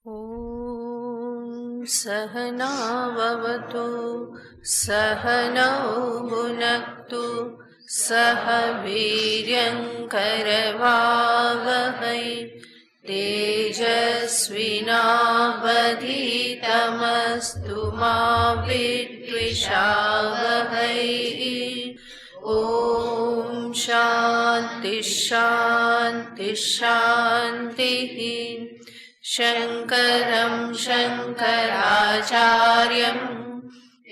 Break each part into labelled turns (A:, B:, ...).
A: ॐ सहनाववतु सहनौ भुनक्तु सह वीर्यङ्करवावहै तेजस्विनावधीतमस्तु मा विद्विषावहै। ॐ शान्ति शान्ति शान्तिः। शङ्करं शङ्कराचार्यं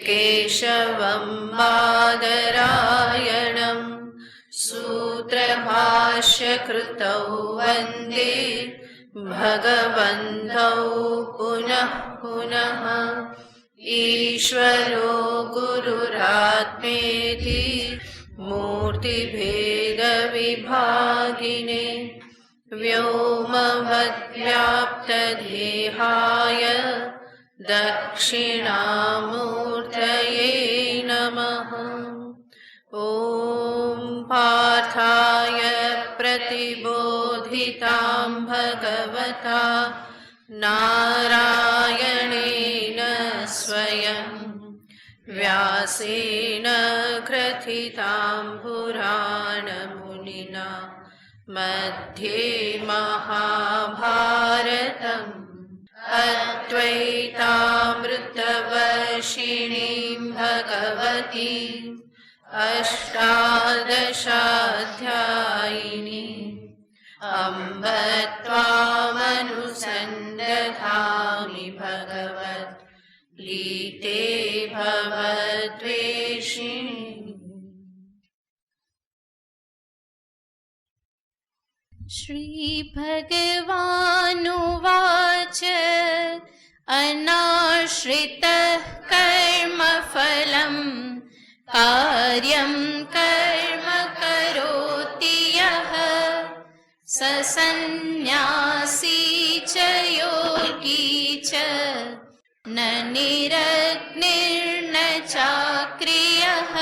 A: केशवं बादरायणं सूत्रभाष्यकृतौ वन्दे भगवन्तौ पुनः पुनः। ईश्वरो गुरुरात्मेति मूर्तिभेदविभागिने व्योमवद्व्याप्तदेहाय दक्षिणामूर्तये नमः। ॐ पार्थाय प्रतिबोधितां भगवता नारायणेन स्वयं व्यासेन ग्रथितां पुराणमुनिना मध्ये महाभारतम् अद्वैतामृतवर्षिणीं भगवतीम् अष्टादशाध्यायिनीम् अम्ब त्वामनुसन्दधामि भगवद्गीते भवद्वेषिणी।
B: श्रीभगवानुवाच अनाश्रितः कर्मफलं कार्यं कर्म करोति यः स सन्न्यासी च योगी च न निरग्निर्न चाक्रियः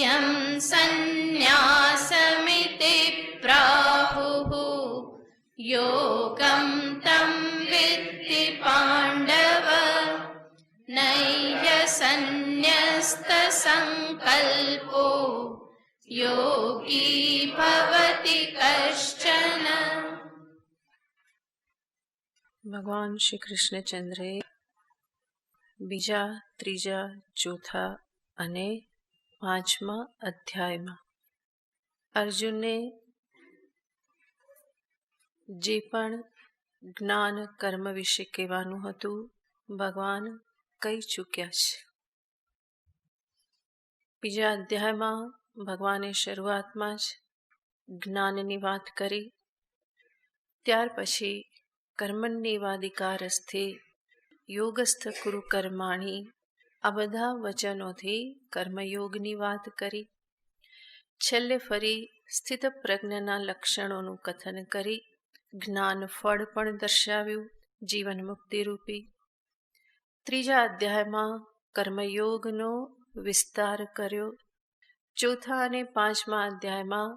B: यं सन्न्यासमिति प्राहुः योगं तं विद्धि पाण्डव नैयसन्न्यस्तसङ्कल्पो योगी भवति कश्चन।
A: ભગવાન શ્રી કૃષ્ણચંદ્રે બીજા, ત્રીજા, ચોથા અને પાંચમા અધ્યાયમાં અર્જુનને જે પણ જ્ઞાન કર્મ વિશે કહેવાનું હતું ભગવાન કહી ચૂક્યા છે. બીજા અધ્યાયમાં ભગવાને શરૂઆતમાં જ જ્ઞાનની વાત કરી. ત્યાર પછી કર્મણ્યેવાધિકારસ્તે યોગસ્થ કુરુ કર્માણી આ બધા વચનોથી કર્મયોગની વાત કરી. છેલ્લે ફરી સ્થિત પ્રજ્ઞના લક્ષણોનું કથન કરી જ્ઞાન ફળ પણ દર્શાવ્યું જીવન મુક્તિ રૂપી. ત્રીજા અધ્યાયમાં કર્મયોગનો વિસ્તાર કર્યો. ચોથા અને પાંચમા અધ્યાયમાં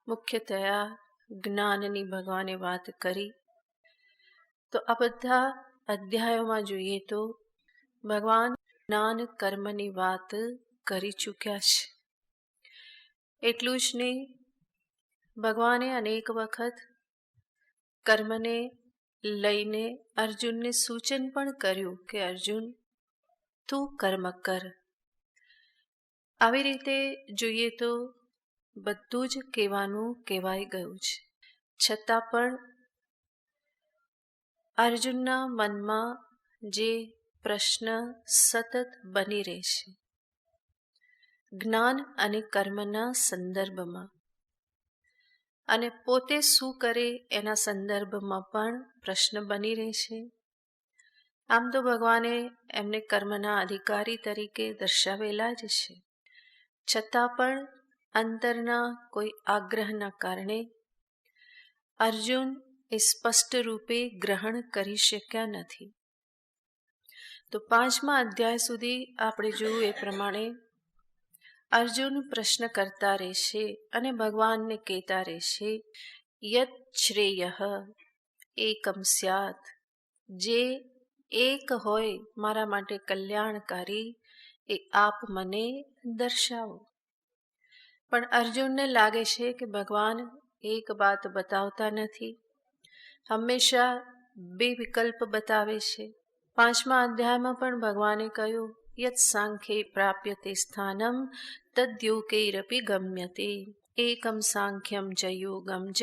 A: મુખ્યતયા જ્ઞાનની ભગવાને વાત કરી. તો આ બધા અધ્યાયોમાં જોઈએ તો ભગવાન જ્ઞાન કર્મની વાત કરી ચૂક્યા છે. એટલું જ નહીં, ભગવાને અનેક વખત કર્મને લઈને અર્જુનને સૂચન પણ કર્યું કે અર્જુન તું કર્મ કર. આવી રીતે જોઈએ તો બધું જ કહેવાનું કહેવાઈ ગયું છે. છતાં પણ અર્જુનના મનમાં જે પ્રશ્ન સતત બની રહે છે જ્ઞાન અને કર્મના સંદર્ભમાં, અને પોતે શું કરે એના સંદર્ભમાં પણ પ્રશ્ન બની રહે છે. આમ તો ભગવાને એમને કર્મના અધિકારી તરીકે દર્શાવેલા જ છે, છતાં પણ અંતરના કોઈ આગ્રહના કારણે અર્જુન એ સ્પષ્ટ રૂપે ગ્રહણ કરી શક્યા નથી. તો પાંચમા અધ્યાય સુધી આપણે જોયું એ પ્રમાણે અર્જુન પ્રશ્ન કરતા રહેશે અને ભગવાનને કહેતા રહેશે યત શ્રેય એકમ સ્યાત, જે એક હોય મારા માટે કલ્યાણકારી એ આપ મને દર્શાવો. પણ અર્જુનને લાગે છે કે ભગવાન એક વાત બતાવતા નથી, હંમેશા બે વિકલ્પ બતાવે છે. 5મા અધ્યાયમાં પણ ભગવાને કહ્યું, યત સાંખ્યે પ્રાપ્યતે સ્થાનમ તદ્યોગૈરપી ગમ્યતે, એકમ સાંખ્યમ ચ યોગમ જ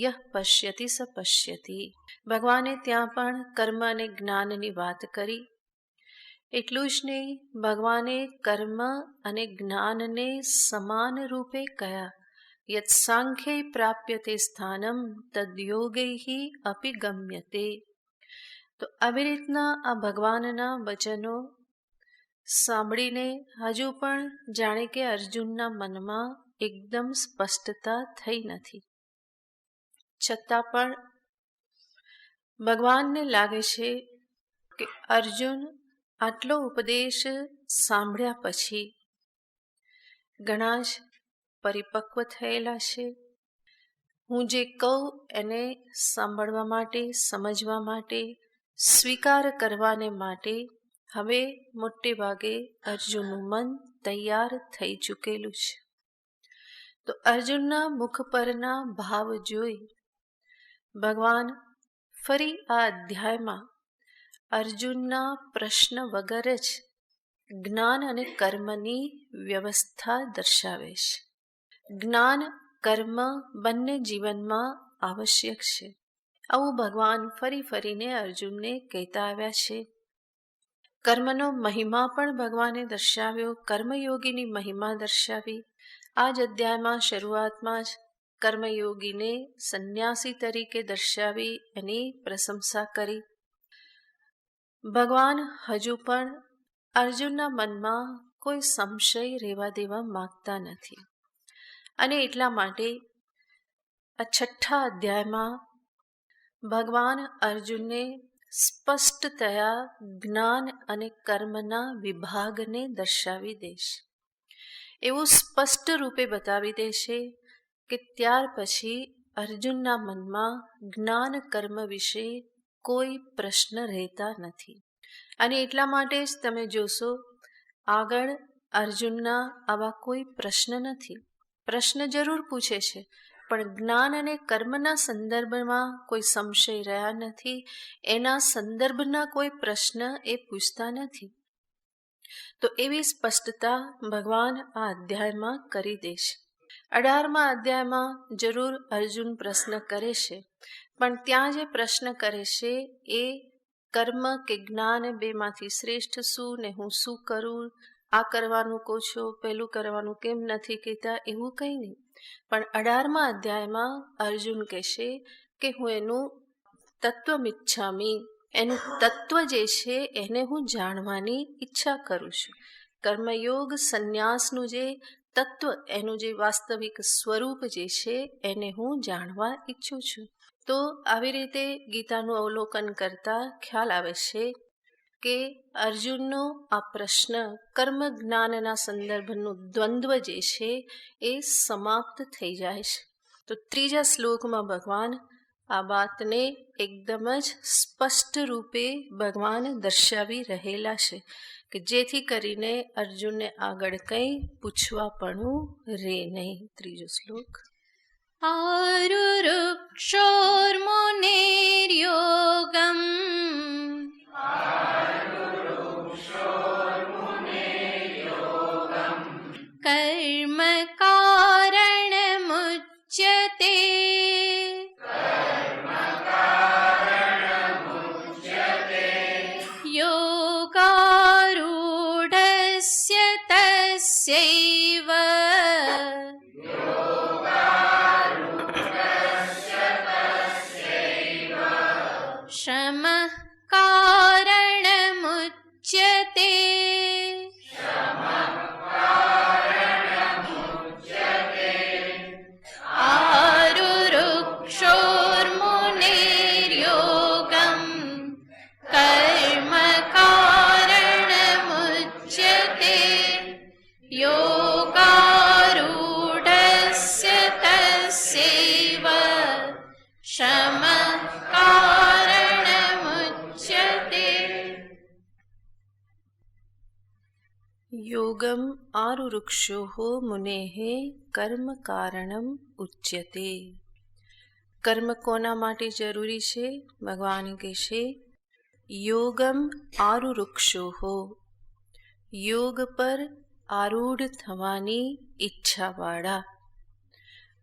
A: યહ પશ્યતિ સ પશ્યતિ. ભગવાને ત્યાં પણ કર્મ અને જ્ઞાનની વાત કરી. એટલું જ નહીં, ભગવાને કર્મ અને જ્ઞાનને સમાન રૂપે કહ્યા. યત સાંખ્યે પ્રાપ્યતે સ્થાનમ તદ્યોગૈ અપી ગમ્યતે. તો આવી રીતના આ ભગવાનના વચનો સાંભળીને હજુ પણ જાણે કે અર્જુનના મનમાં એકદમ સ્પષ્ટતા થઈ નથી. છતાં પણ ભગવાનને લાગે છે કે અર્જુન આટલો ઉપદેશ સાંભળ્યા પછી ઘણા જ પરિપક્વ થયેલા છે. હું જે કહું એને સાંભળવા માટે, સમજવા માટે, સ્વીકાર કરવાને માટે હવે મોટે ભાગે અર્જુનનું મન તૈયાર થઈ ચૂકેલું છે. તો અર્જુનના મુખ પરના ભાવ જોઈ ભગવાન ફરી આ અધ્યાયમાં અર્જુનના પ્રશ્ન વગર જ જ્ઞાન અને કર્મની વ્યવસ્થા દર્શાવે છે. જ્ઞાન, કર્મ બંને જીવનમાં આવશ્યક છે. આવું ભગવાન ફરી ફરીને અર્જુનને કહેતા આવ્યા છે. કર્મનો મહિમા પણ ભગવાને દર્શાવ્યો, કર્મયોગીની મહિમા દર્શાવી. આ જ અધ્યાયમાં શરૂઆતમાં જ કર્મયોગીને સંન્યાસી તરીકે દર્શાવી એની પ્રશંસા કરી. ભગવાન હજુ પણ અર્જુનના મનમાં કોઈ સંશય રહેવા દેવા માગતા નથી, અને એટલા માટે આ 6ઠા અધ્યાયમાં ભગવાન અર્જુનને સ્પષ્ટતયા જ્ઞાન અને કર્મના વિભાગને દર્શાવી દેશે. એવું સ્પષ્ટ રૂપે બતાવી દેશે કે ત્યાર પછી અર્જુનના મનમાં જ્ઞાન કર્મ વિશે કોઈ પ્રશ્ન રહેતા નથી. અને એટલા માટે જ તમે જોશો આગળ અર્જુનના આવા કોઈ પ્રશ્ન નથી. પ્રશ્ન જરૂર પૂછે છે, પણ જ્ઞાન અને કર્મના સંદર્ભમાં કોઈ સંશય રહ્યા નથી, એના સંદર્ભના કોઈ પ્રશ્ન એ પૂછતા નથી. તો એવી સ્પષ્ટતા ભગવાન આ અધ્યાયમાં કરી દેશે. 18મા અધ્યાયમાં જરૂર અર્જુન પ્રશ્ન કરે છે, પણ ત્યાં જે પ્રશ્ન કરે છે એ કર્મ કે જ્ઞાન બેમાંથી શ્રેષ્ઠ શું ને હું શું કરું, આ કરવાનું કહો છો, પેલું કરવાનું કેમ નથી કહેતા, એવું કંઈ નહીં. પણ 18મા અધ્યાયમાં અર્જુન કહેશે કે હું એનું તત્વમિચ્છામી, એનું તત્વ જે છે એને હું જાણવાની ઈચ્છા કરું છું. કર્મયોગ સંન્યાસનું જે તત્વ, એનું જે વાસ્તવિક સ્વરૂપ જે છે એને હું જાણવા ઈચ્છું છું. તો આવી રીતે ગીતાનું અવલોકન કરતા ખ્યાલ આવે છે કે અર્જુનનો આ પ્રશ્ન કર્મ જ્ઞાનના સંદર્ભનું દ્વંદ્વ જે છે એ સમાપ્ત થઈ જાય છે. તો 3જા શ્લોકમાં ભગવાન આ વાતને એકદમ જ સ્પષ્ટ રૂપે ભગવાન દર્શાવી રહેલા છે કે જેથી કરીને અર્જુનને આગળ કંઈ પૂછવા પણ રહે નહીં. 3જો શ્લોક.
B: આરુરુક્ષોર્મુનિર્યોગમ કર્મ કારણમુચ્યતે યોગારૂઢસ્ય તસ્યૈવ શમઃ કારણમુચ્યતે. આરુરુક્ષોર્મુનિર્યોગમ કર્મ કારણમુચ્યતે યોગારૂઢસ્ય તસ્યૈવ શમઃ
A: યોગમ આરુરુક્ષોઃ મુનેઃ કર્મ કારણમ ઉચ્યતે. કર્મ કોના માટે જરૂરી છે? ભગવાન કહેશે યોગમ આરુરુક્ષોઃ, યોગ પર આરૂઢ થવાની ઈચ્છાવાળા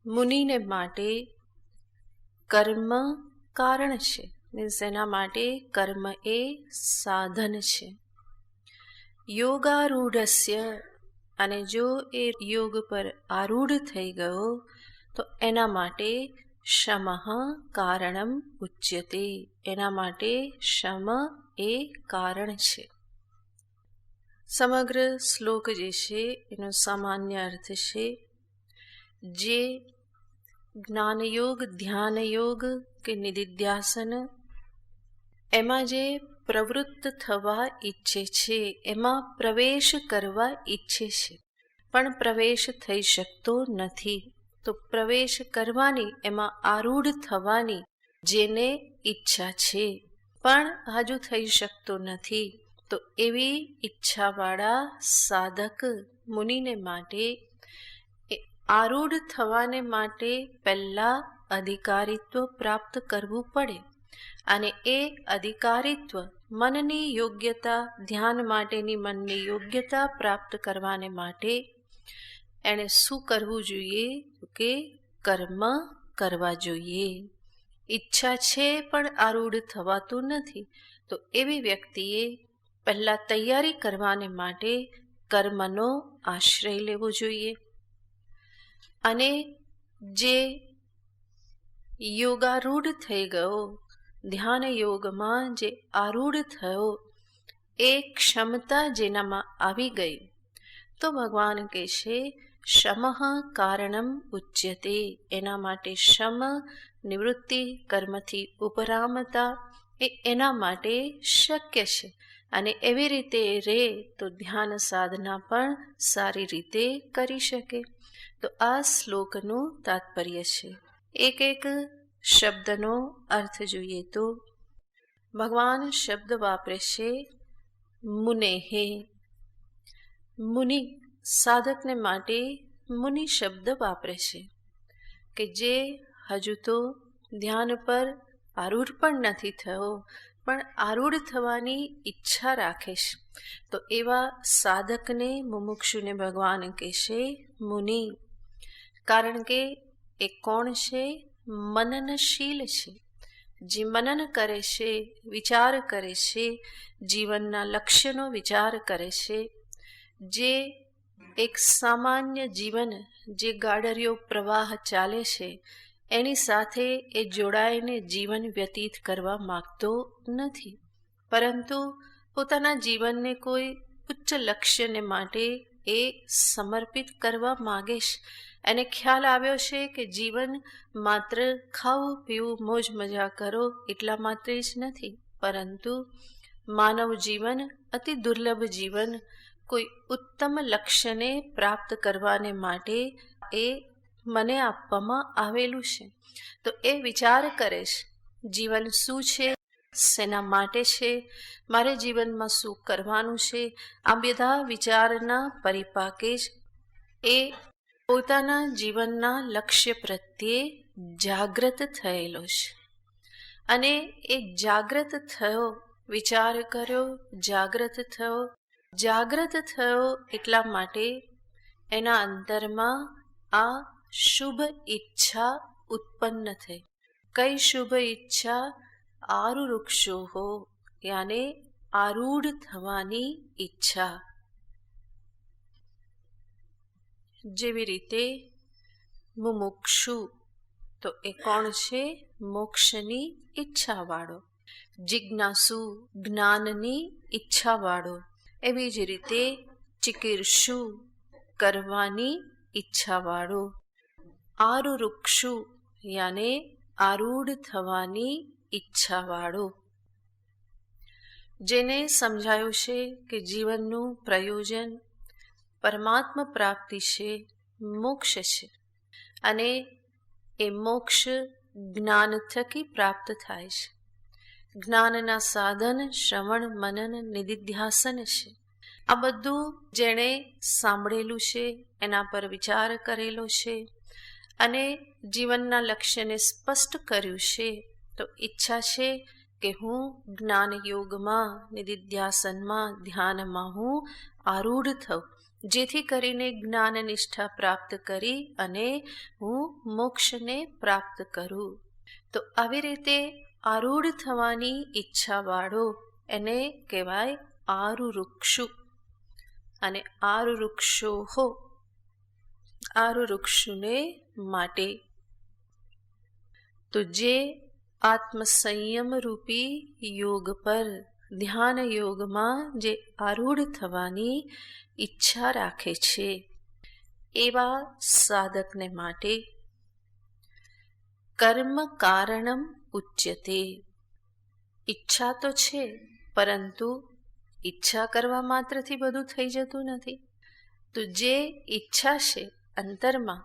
A: મુનિને માટે કર્મ કારણ છે. મીન્સ એના માટે કર્મ એ સાધન છે. યોગારૂઢસ્ય, અને જો એ યોગ પર આરૂઢ થઈ ગયો તો એના માટે શમઃ કારણમ ઉચ્યતે, એના માટે શમ એ કારણ છે. સમગ્ર શ્લોક જે છે એનો સામાન્ય અર્થ છે જે જ્ઞાનયોગ, ધ્યાનયોગ કે નિધિધ્યાસન એમાં જે પ્રવૃત્ત થવા ઈચ્છે છે, એમાં પ્રવેશ કરવા ઈચ્છે છે પણ પ્રવેશ થઈ શકતો નથી. તો પ્રવેશ કરવાની, એમાં આરૂઢ થવાની જેને ઈચ્છા છે પણ હજુ થઈ શકતો નથી, તો એવી ઈચ્છાવાળા સાધક મુનિને માટે આરૂઢ થવાને માટે પહેલા અધિકારીત્વ પ્રાપ્ત કરવું પડે. અને એ અધિકારીત્વ મનની યોગ્યતા, ધ્યાન માટેની મનની યોગ્યતા પ્રાપ્ત કરવાને માટે એણે શું કરવું જોઈએ? કે કર્મ કરવા જોઈએ. ઈચ્છા છે પણ આરૂઢ થવાતું નથી, તો એવી વ્યક્તિએ પહેલા તૈયારી કરવાને માટે કર્મનો આશ્રય લેવો જોઈએ. અને જે યોગારૂઢ થઈ ગયો, ધ્યાન યોગમાં જે આરૂઢ થયો, એ ક્ષમતા જેનામાં આવી ગઈ, તો ભગવાન કહેશે શમઃ કારણમ ઉચ્યતે, એના માટે શમ નિવૃત્તિ, કર્મથી ઉપરામતા એ એના માટે શક્ય છે. અને એવી રીતે રહે તો ધ્યાન સાધના પણ સારી રીતે કરી શકે. તો આ શ્લોકનું તાત્પર્ય છે. એક એક શબ્દનો અર્થ જોઈએ તો ભગવાન શબ્દ વાપરે છે મુનેઃ. મુનિ, સાધકને માટે મુનિ શબ્દ વાપરે છે કે જે હજુ તો ધ્યાન પર આરૂઢ પણ નથી થયો પણ આરૂઢ થવાની ઈચ્છા રાખે છે. તો એવા સાધકને, મુમુક્ષુને ભગવાન કહેશે મુનિ. કારણ કે એ કોણ છે? મનનશીલ છે. જે મનન કરે છે, વિચાર કરે છે, જીવનના લક્ષ્યનો વિચાર કરે છે, જે એક સામાન્ય જીવન, જે ગાડરિયો પ્રવાહ ચાલે છે એની સાથે એ જોડાઈને જીવન વ્યતીત કરવા માગતો નથી, પરંતુ પોતાના જીવનને કોઈ ઉચ્ચ લક્ષ્યને માટે એ સમર્પિત કરવા માગે છે. એને ખ્યાલ આવ્યો છે કે જીવન માત્ર ખાવું, પીવું, મોજ મજા કરો એટલા માત્ર જ નથી, પરંતુ માનવ જીવન અતિ દુર્લભ જીવન, કોઈ ઉત્તમ લક્ષ્યને પ્રાપ્ત કરવાને માટે એ મને આપવામાં આવેલું છે. તો એ વિચાર કરે છે જીવન શું છે, શેના માટે છે, મારે જીવનમાં શું કરવાનું છે. આ બધા વિચારના પરિપાકે જ એ પોતાના જીવનના લક્ષ્ય પ્રત્યે જાગૃત થયેલો છે. અને એ જાગૃત થયો, વિચાર કર્યો, જાગૃત થયો એટલા માટે એના અંતરમાં આ શુભ ઈચ્છા ઉત્પન્ન થઈ. કઈ શુભ ઈચ્છા? આરુરુક્ષોઃ, યાને આરૂઢ થવાની ઈચ્છા. જેવી રીતે મુમુક્ષુ, તો એ કોણ છે? મોક્ષની ઈચ્છાવાળો. જિજ્ઞાસુ, જ્ઞાનની ઈચ્છાવાળો. એવી જ રીતે ચિકીર્ષુ, કરવાની ઈચ્છાવાળો. આરુરુક્ષુ, યાને આરૂઢ થવાની ઈચ્છાવાળો. જેને સમજાયું છે કે જીવનનું પ્રયોજન પરમાત્મા પ્રાપ્તિ છે, મોક્ષ છે, અને એ મોક્ષ જ્ઞાન થકી પ્રાપ્ત થાય છે. જ્ઞાનના સાધન શ્રવણ, મનન, નિધિધ્યાસન છે. આ બધું જેણે સાંભળેલું છે, એના પર વિચાર કરેલો છે અને જીવનના લક્ષ્યને સ્પષ્ટ કર્યું છે. તો ઈચ્છા છે કે હું જ્ઞાન યોગમાં, નિધિધ્યાસનમાં, ધ્યાનમાં હું આરૂઢ થઉં, જેથી કરીને જ્ઞાન નિષ્ઠા પ્રાપ્ત કરી અને હું મોક્ષને પ્રાપ્ત કરું. તો આવી રીતે આરૂઢ થવાની ઈચ્છાવાળો એને કહેવાય આરુરુક્ષુ. અને આરુરુક્ષો હો, આરુરુક્ષુને માટે. તો જે આત્મસંયમ રૂપી યોગ પર, ધ્યાન યોગમાં જે આરૂઢ થવાની ઈચ્છા રાખે છે એવા સાધકને માટે કર્મ કારણમ ઉચ્યતે. ઈચ્છા તો છે, પરંતુ ઈચ્છા કરવા માત્રથી બધું થઈ જતું નથી. તો જે ઈચ્છા છે અંતરમાં,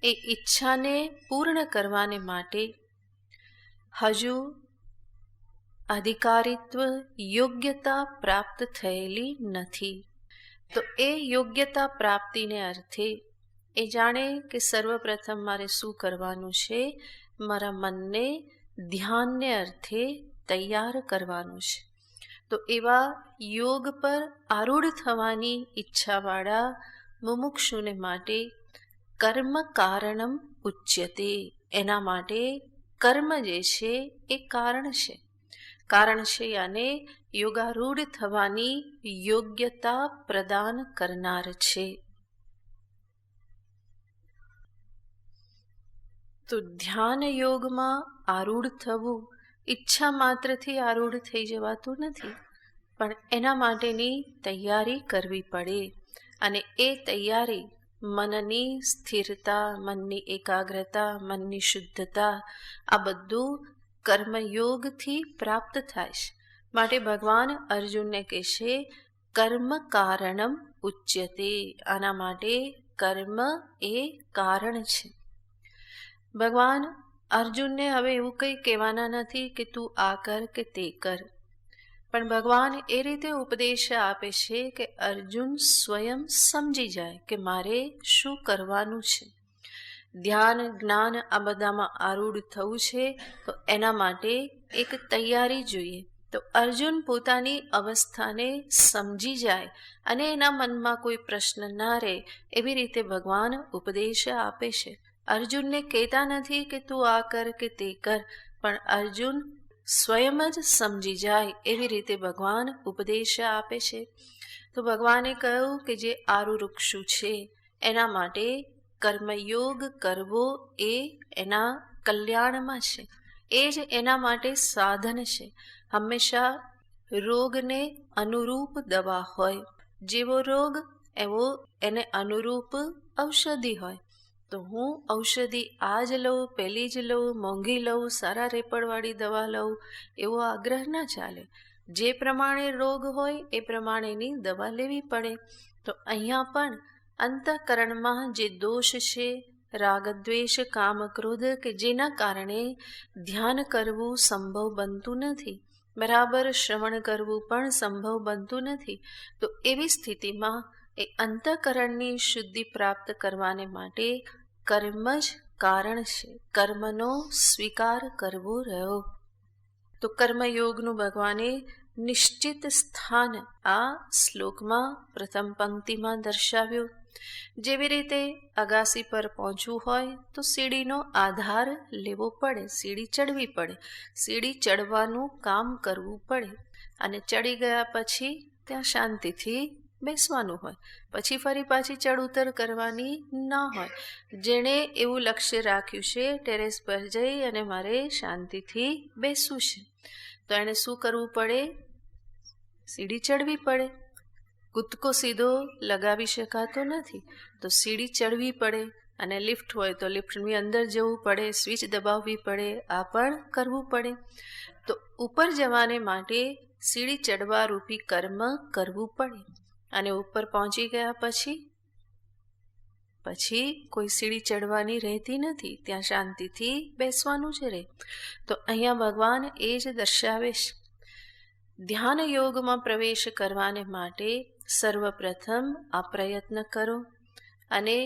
A: એ ઈચ્છાને પૂર્ણ કરવાને માટે હજુ અધિકારીત્વ, યોગ્યતા પ્રાપ્ત થયેલી નથી. તો એ યોગ્યતા પ્રાપ્તિને અર્થે એ જાણે કે સર્વપ્રથમ મારે શું કરવાનું છે, મારા મનને ધ્યાનને અર્થે તૈયાર કરવાનું છે. તો એવા યોગ પર આરૂઢ થવાની ઈચ્છાવાળા મુમુક્ષુને માટે કર્મ કારણમ ઉચ્યતે. એના માટે કર્મ જે છે એ કારણ છે. કારણ છે અને યોગારૂઢ થવાની યોગ્યતા પ્રદાન કરનાર છે. તો ધ્યાન યોગમાં આરૂઢ થવું ઈચ્છા માત્રથી આરૂઢ થઈ જવાતું નથી, પણ એના માટેની તૈયારી કરવી પડે. અને એ તૈયારી મનની સ્થિરતા, મનની એકાગ્રતા, મનની શુદ્ધતા, આ બધું કર્મયોગથી પ્રાપ્ત થાય છે. માટે ભગવાન અર્જુનને કહેશે કર્મ કારણમ ઉચ્યતે. આના માટે કર્મ એ કારણ છે. ભગવાન અર્જુનને હવે એવું કંઈ કહેવાના નથી કે તું આ કર કે તે કર, પણ ભગવાન એ રીતે ઉપદેશ આપે છે કે અર્જુન સ્વયં સમજી જાય કે મારે શું કરવાનું છે. ધ્યાન, જ્ઞાન આ બધામાં આરૂઢ થવું છે, તો એના માટે એક તૈયારી જોઈએ. તો અર્જુન પોતાની અવસ્થાને સમજી જાય અને એના મનમાં કોઈ પ્રશ્ન ના રહે, એવી રીતે ભગવાન ઉપદેશ આપે છે. અર્જુનને કહેતા નથી કે તું આ કર કે તે કર, પણ અર્જુન સ્વયં જ સમજી જાય એવી રીતે ભગવાન ઉપદેશ આપે છે. તો ભગવાને કહ્યું કે જે આરુરુક્ષુ છે એના માટે કર્મયોગ કરવો એ એના કલ્યાણમાં છે, એ જ એના માટે સાધન છે. હંમેશા રોગને અનુરૂપ દવા હોય, જેવો રોગ એવો એને અનુરૂપ ઔષધિ હોય. તો હું ઔષધિ આ જ લઉં, પહેલી જ લઉં, મોંઘી લઉં, સારા રેપડવાળી દવા લઉં, એવો આગ્રહ ના ચાલે. જે પ્રમાણે રોગ હોય એ પ્રમાણેની દવા લેવી પડે. તો અહીંયા પણ અંતઃકરણમાં જે દોષ છે, રાગ, દ્વેષ, કામ, ક્રોધ, કે જેના કારણે ધ્યાન કરવું સંભવ બનતું નથી, બરાબર શ્રવણ કરવું પણ સંભવ બનતું નથી. તો એવી સ્થિતિમાં એ અંતઃકરણની શુદ્ધિ પ્રાપ્ત કરવાને માટે કર્મ જ કારણ છે. કર્મનો સ્વીકાર કરવો રહ્યો. તો કર્મયોગનું ભગવાને નિશ્ચિત સ્થાન આ શ્લોકમાં પ્રથમ પંક્તિમાં દર્શાવ્યું. જેવી રીતે અગાસી પર પહોંચવું હોય તો સીડીનો આધાર લેવો પડે, સીડી ચડવી પડે, સીડી ચડવાનું કામ કરવું પડે, અને ચડી ગયા પછી ત્યાં શાંતિથી બેસવાનું હોય, પછી ફરી પાછી ચડ ઉતર કરવાની ના હોય. જેણે એવું લક્ષ્ય રાખ્યું છે ટેરેસ પર જઈ અને મારે શાંતિથી બેસવું છે, તો એણે શું કરવું પડે? સીડી ચડવી પડે. કૂદકો સીધો લગાવી શકાતો નથી, તો સીડી ચડવી પડે. અને લિફ્ટ હોય તો લિફ્ટની અંદર જવું પડે, સ્વિચ દબાવવી પડે, આ પણ કરવું પડે. તો ઉપર જવાને માટે સીડી ચડવા રૂપી કર્મ કરવું પડે. અને ઉપર પહોંચી ગયા પછી કોઈ સીડી ચડવાની રહેતી નથી, ત્યાં શાંતિથી બેસવાનું જ રહે. તો અહીંયા ભગવાન એ જ દર્શાવે છે. ધ્યાન યોગમાં પ્રવેશ કરવાને માટે સર્વપ્રથમ આ પ્રયત્ન કરો અને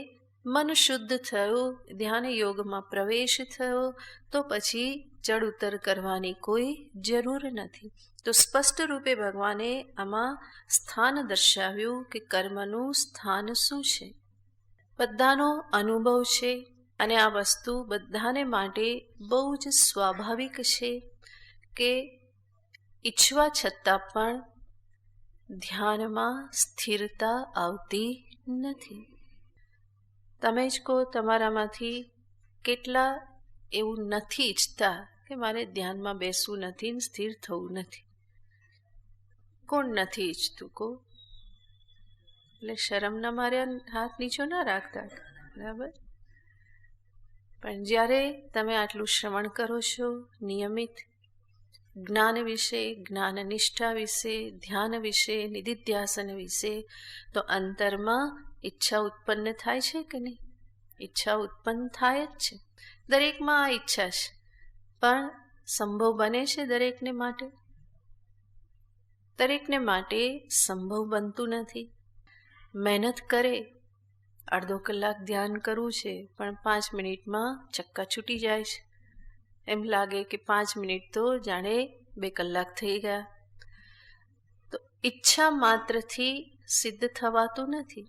A: મન શુદ્ધ થયું, ધ્યાન યોગમાં પ્રવેશ થયો તો પછી ચડ ઉતર કરવાની કોઈ જરૂર નથી. તો સ્પષ્ટ રૂપે ભગવાને આમાં સ્થાન દર્શાવ્યું કે કર્મનું સ્થાન શું છે. બધાનો અનુભવ છે અને આ વસ્તુ બધાને માટે બહુ જ સ્વાભાવિક છે કે ઈચ્છવા છતાં પણ ધ્યાનમાં સ્થિરતા આવતી નથી. તમે જ કહો, તમારામાંથી કેટલા એવું નથી ઈચ્છતા કે મારે ધ્યાનમાં બેસવું નથી ને સ્થિર થવું નથી? કોણ નથી ઈચ્છતું? કહો. એટલે શરમના મારે હાથ નીચો ના રાખતા, બરાબર? પણ જ્યારે તમે આટલું શ્રવણ કરો છો નિયમિત, જ્ઞાન વિશે, જ્ઞાન નિષ્ઠા વિશે, ધ્યાન વિશે, નિધિધ્યાસન વિશે, તો અંતરમાં ઈચ્છા ઉત્પન્ન થાય છે કે નહીં? ઈચ્છા ઉત્પન્ન થાય જ છે. દરેકમાં આ ઈચ્છા છે, પણ સંભવ બને છે દરેકને માટે? દરેકને માટે સંભવ બનતું નથી. મહેનત કરે, અડધો કલાક ધ્યાન કરવું છે, પણ 5 મિનિટમાં ચક્કા છૂટી જાય છે. એમ લાગે કે 5 મિનિટ તો જાણે 2 કલાક થઈ ગયા. તો ઈચ્છા માત્રથી સિદ્ધ થવાતું નથી.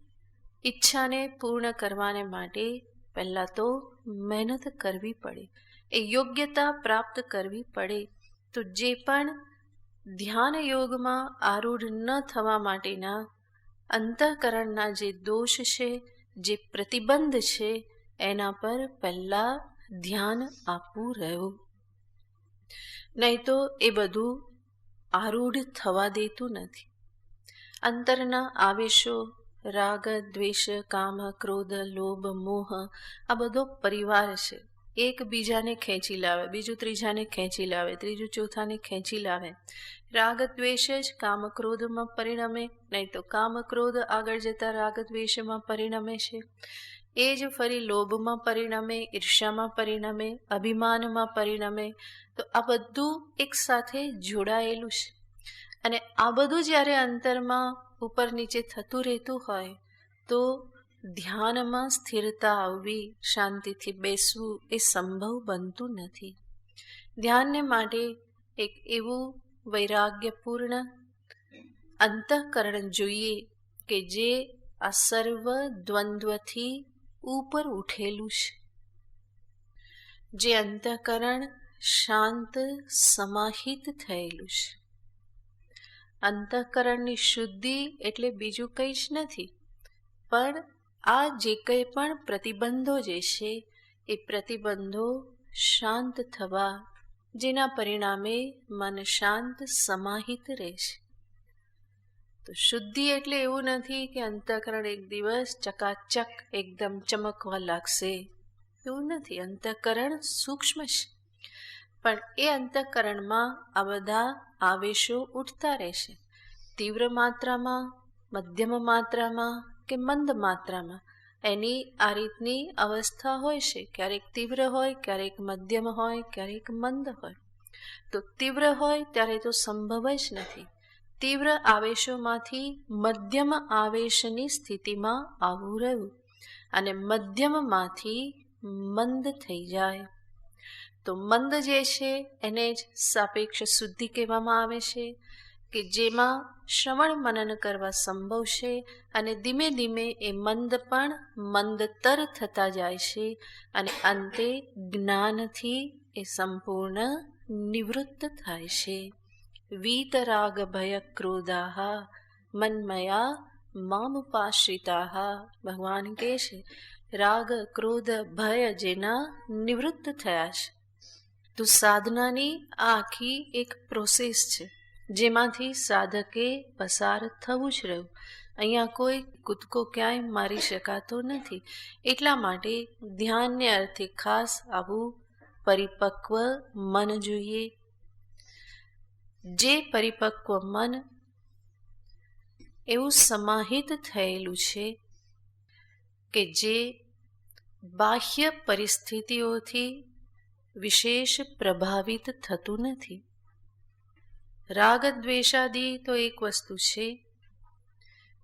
A: ઈચ્છાને પૂર્ણ કરવાને માટે પહેલાં તો મહેનત કરવી પડે, એ યોગ્યતા પ્રાપ્ત કરવી પડે. તો જે પણ ધ્યાન યોગમાં આરૂઢ ન થવા માટેના અંતઃકરણના જે દોષ છે, જે પ્રતિબંધ છે, એના પર પહેલાં ધ્યાન આપવું રહ્યું. નહીં તો એ બધું આરૂઢ થવા દેતું નથી. અંતરના આવેશો, રાગ, દ્વેષ, કામ, ક્રોધ, લોભ, મોહ, આ બધો પરિવાર છે. એકબીજાને ખેંચી લાવે, બીજું ત્રીજાને ખેંચી લાવે, ત્રીજું ચોથાને ખેંચી લાવે. રાગ દ્વેષ જ કામ ક્રોધમાં પરિણમે, નહીં તો કામ ક્રોધ આગળ જતા રાગ દ્વેષમાં પરિણમે છે. એ જ ફરી લોભમાં પરિણમે, ઈર્ષ્યામાં પરિણમે, અભિમાનમાં પરિણમે. તો આ બધું એક સાથે જોડાયેલું છે. અને આ બધું જ્યારે અંતરમાં ઉપર નીચે થતું રહેતું હોય તો ધ્યાનમાં સ્થિરતા આવવી, શાંતિથી બેસવું એ સંભવ બનતું નથી. ધ્યાનને માટે એક એવું વૈરાગ્યપૂર્ણ અંતઃકરણ જોઈએ કે જે આ સર્વ દ્વંદ્વથી ઉપર ઉઠેલું છે. જે અંતઃકરણ શાંત સમાહિત થયેલું છે. અંતઃકરણની શુદ્ધિ એટલે બીજું કંઈ જ નથી, પણ આ જે કંઈ પણ પ્રતિબંધો જે છે એ પ્રતિબંધો શાંત થવા, જેના પરિણામે મન શાંત સમાહિત રહેશે. તો શુદ્ધિ એટલે એવું નથી કે અંતઃકરણ એક દિવસ ચકાચક એકદમ ચમકવા લાગશે, એવું નથી. અંતઃકરણ સૂક્ષ્મ છે, પણ એ અંતઃકરણમાં આ બધા આવેશો ઉઠતા રહેશે. તીવ્ર માત્રામાં, મધ્યમ માત્રામાં કે મંદ માત્રામાં એની આ રીતની અવસ્થા હોય છે. ક્યારેક તીવ્ર હોય, ક્યારેક મધ્યમ હોય, ક્યારેક મંદ હોય. તો તીવ્ર હોય ત્યારે તો સંભવ જ નથી. તીવ્ર આવેશોમાંથી મધ્યમ આવેશની સ્થિતિમાં આવવું રહ્યું અને મધ્યમમાંથી મંદ થઈ જાય. તો મંદ જે છે એને જ સાપેક્ષ શુદ્ધિ કહેવામાં આવે છે, કે જેમાં શ્રવણ મનન કરવા સંભવ છે અને ધીમે ધીમે એ મંદ પણ મંદતર થતા જાય છે અને અંતે જ્ઞાનથી એ સંપૂર્ણ નિવૃત્ત થાય છે. વીતરાગ ભય ક્રોધાઃ મન્મયા મામુપાશ્રિતાઃ. ભગવાન કહે છે રાગ, ક્રોધ, ભય જેના નિવૃત્ત થયા છે. તો સાધનાની આ આખી એક પ્રોસેસ છે જેમાંથી સાધકે પસાર થવું જ રહ્યું. અહીંયા કોઈ કૂદકો ક્યાંય મારી શકાતો નથી. એટલા માટે ધ્યાનને અર્થે ખાસ આવું પરિપક્વ મન જોઈએ. જે પરિપક્વ મન એવું સમાહિત થયેલું છે કે જે બાહ્ય પરિસ્થિતિઓથી વિશેષ પ્રભાવિત થતું નથી. રાગ દ્વેષાદિ તો એક વસ્તુ છે,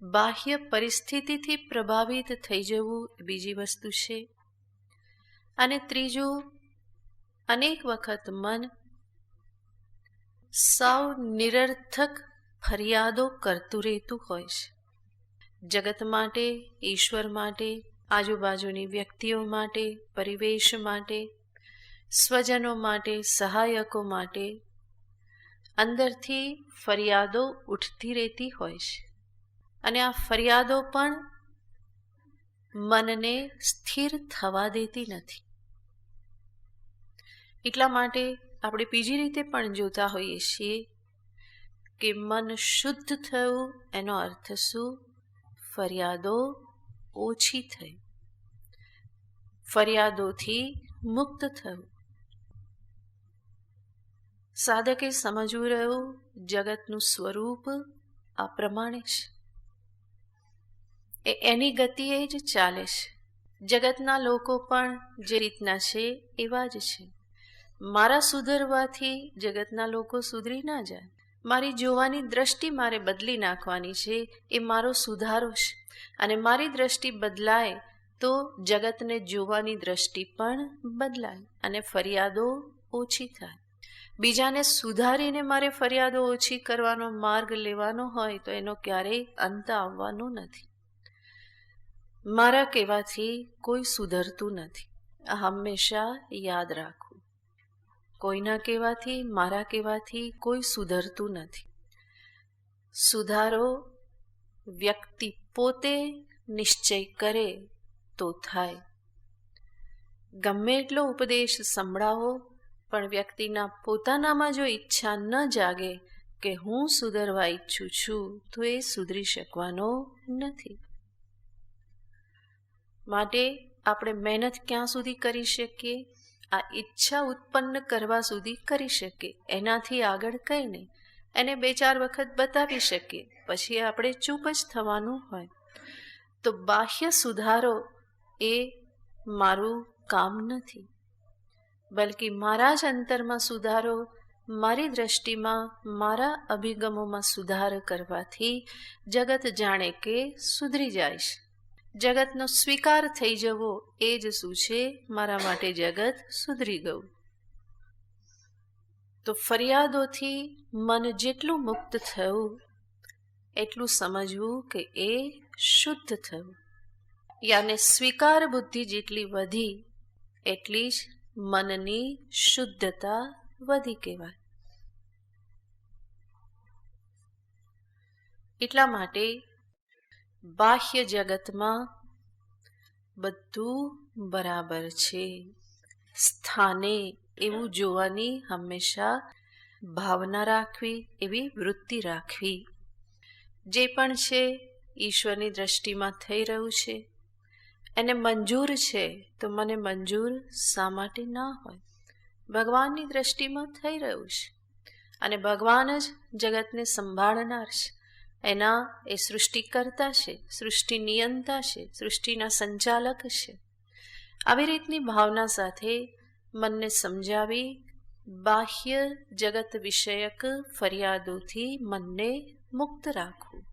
A: બાહ્ય પરિસ્થિતિથી પ્રભાવિત થઈ જવું એ બીજી વસ્તુ છે. અને ત્રીજું, અનેક વખત મન સાવ નિરર્થક ફરિયાદો કરતું રહેતું હોય છે. જગત માટે, ઈશ્વર માટે, આજુબાજુની વ્યક્તિઓ માટે, પરિવેશ માટે, સ્વજનો માટે, સહાયકો માટે અંદરથી ફરિયાદો ઉઠતી રહેતી હોય છે. અને આ ફરિયાદો પણ મનને સ્થિર થવા દેતી નથી. એટલા માટે આપણે બીજી રીતે પણ જોતા હોઈએ છીએ કે મન શુદ્ધ થયું એનો અર્થ શું? ફરિયાદો ઓછી થઈ, ફરિયાદોથી મુક્ત થયું. સાધકે સમજવું રહ્યું જગતનું સ્વરૂપ આ પ્રમાણે છે, એની ગતિએ જ ચાલે છે. જગતના લોકો પણ જે રીતના છે એવા જ છે. મારા સુધરવાથી જગતના લોકો સુધરી ના જાય. મારી જોવાની દ્રષ્ટિ મારે બદલી નાખવાની છે, એ મારો સુધારો છે. અને મારી દ્રષ્ટિ બદલાય તો જગતને જોવાની દ્રષ્ટિ પણ બદલાય અને ફરિયાદો ઓછી થાય. બીજાને સુધારીને મારે ફરિયાદો ઓછી કરવાનો માર્ગ લેવાનો હોય તો એનો ક્યારેય અંત આવવાનો નથી. મારા કહેવાથી કોઈ સુધરતું નથી, આ હંમેશા યાદ રાખવું. કોઈના કહેવાથી, મારા કહેવાથી કોઈ સુધરતું નથી. સુધારો વ્યક્તિ પોતે નિશ્ચય કરે તો થાય. ગમે એટલો ઉપદેશ સંભળાવો પણ વ્યક્તિના પોતાનામાં જો ઈચ્છા ન જાગે કે હું સુધરવા ઈચ્છું છું તો એ સુધરી શકવાનો નથી. માટે આપણે મહેનત ક્યાં સુધી કરી શકીએ? આ ઈચ્છા ઉત્પન્ન કરવા સુધી કરી શકીએ. એનાથી આગળ કંઈ નહીં. એને 2-4 વખત બતાવી શકીએ, પછી આપણે ચૂપ જ થવાનું હોય. તો બાહ્ય સુધારો એ મારું કામ નથી, બલકે મારા જ અંતરમાં સુધારો, મારી દ્રષ્ટિમાં, મારા અભિગમોમાં સુધાર કરવાથી જગત જાણે કે સુધરી જાય છે. જગતનો સ્વીકાર થઈ જવો એ જ શું છે? મારા માટે જગત સુધરી ગયું. તો ફરિયાદોથી મન જેટલું મુક્ત થયું એટલું સમજવું કે એ શુદ્ધ થયું. યાને સ્વીકાર બુદ્ધિ જેટલી વધી એટલી જ મનની શુદ્ધતા વધી કહેવાય. એટલા માટે બાહ્ય જગતમાં બધું બરાબર છે, સ્થાને એવું જોવાની હંમેશા ભાવના રાખવી, એવી વૃત્તિ રાખવી. જે પણ છે ઈશ્વરની દ્રષ્ટિમાં થઈ રહ્યું છે, એને મંજૂર છે તો મને મંજૂર શા માટે ના હોય? ભગવાનની દ્રષ્ટિમાં થઈ રહ્યું છે અને ભગવાન જ જગતને સંભાળનાર છે. એના એ સૃષ્ટિકર્તા છે, સૃષ્ટિ નિયંતા છે, સૃષ્ટિના સંચાલક છે. આવી રીતની ભાવના સાથે મનને સમજાવી બાહ્ય જગત વિષયક ફરિયાદોથી મનને મુક્ત રાખવું.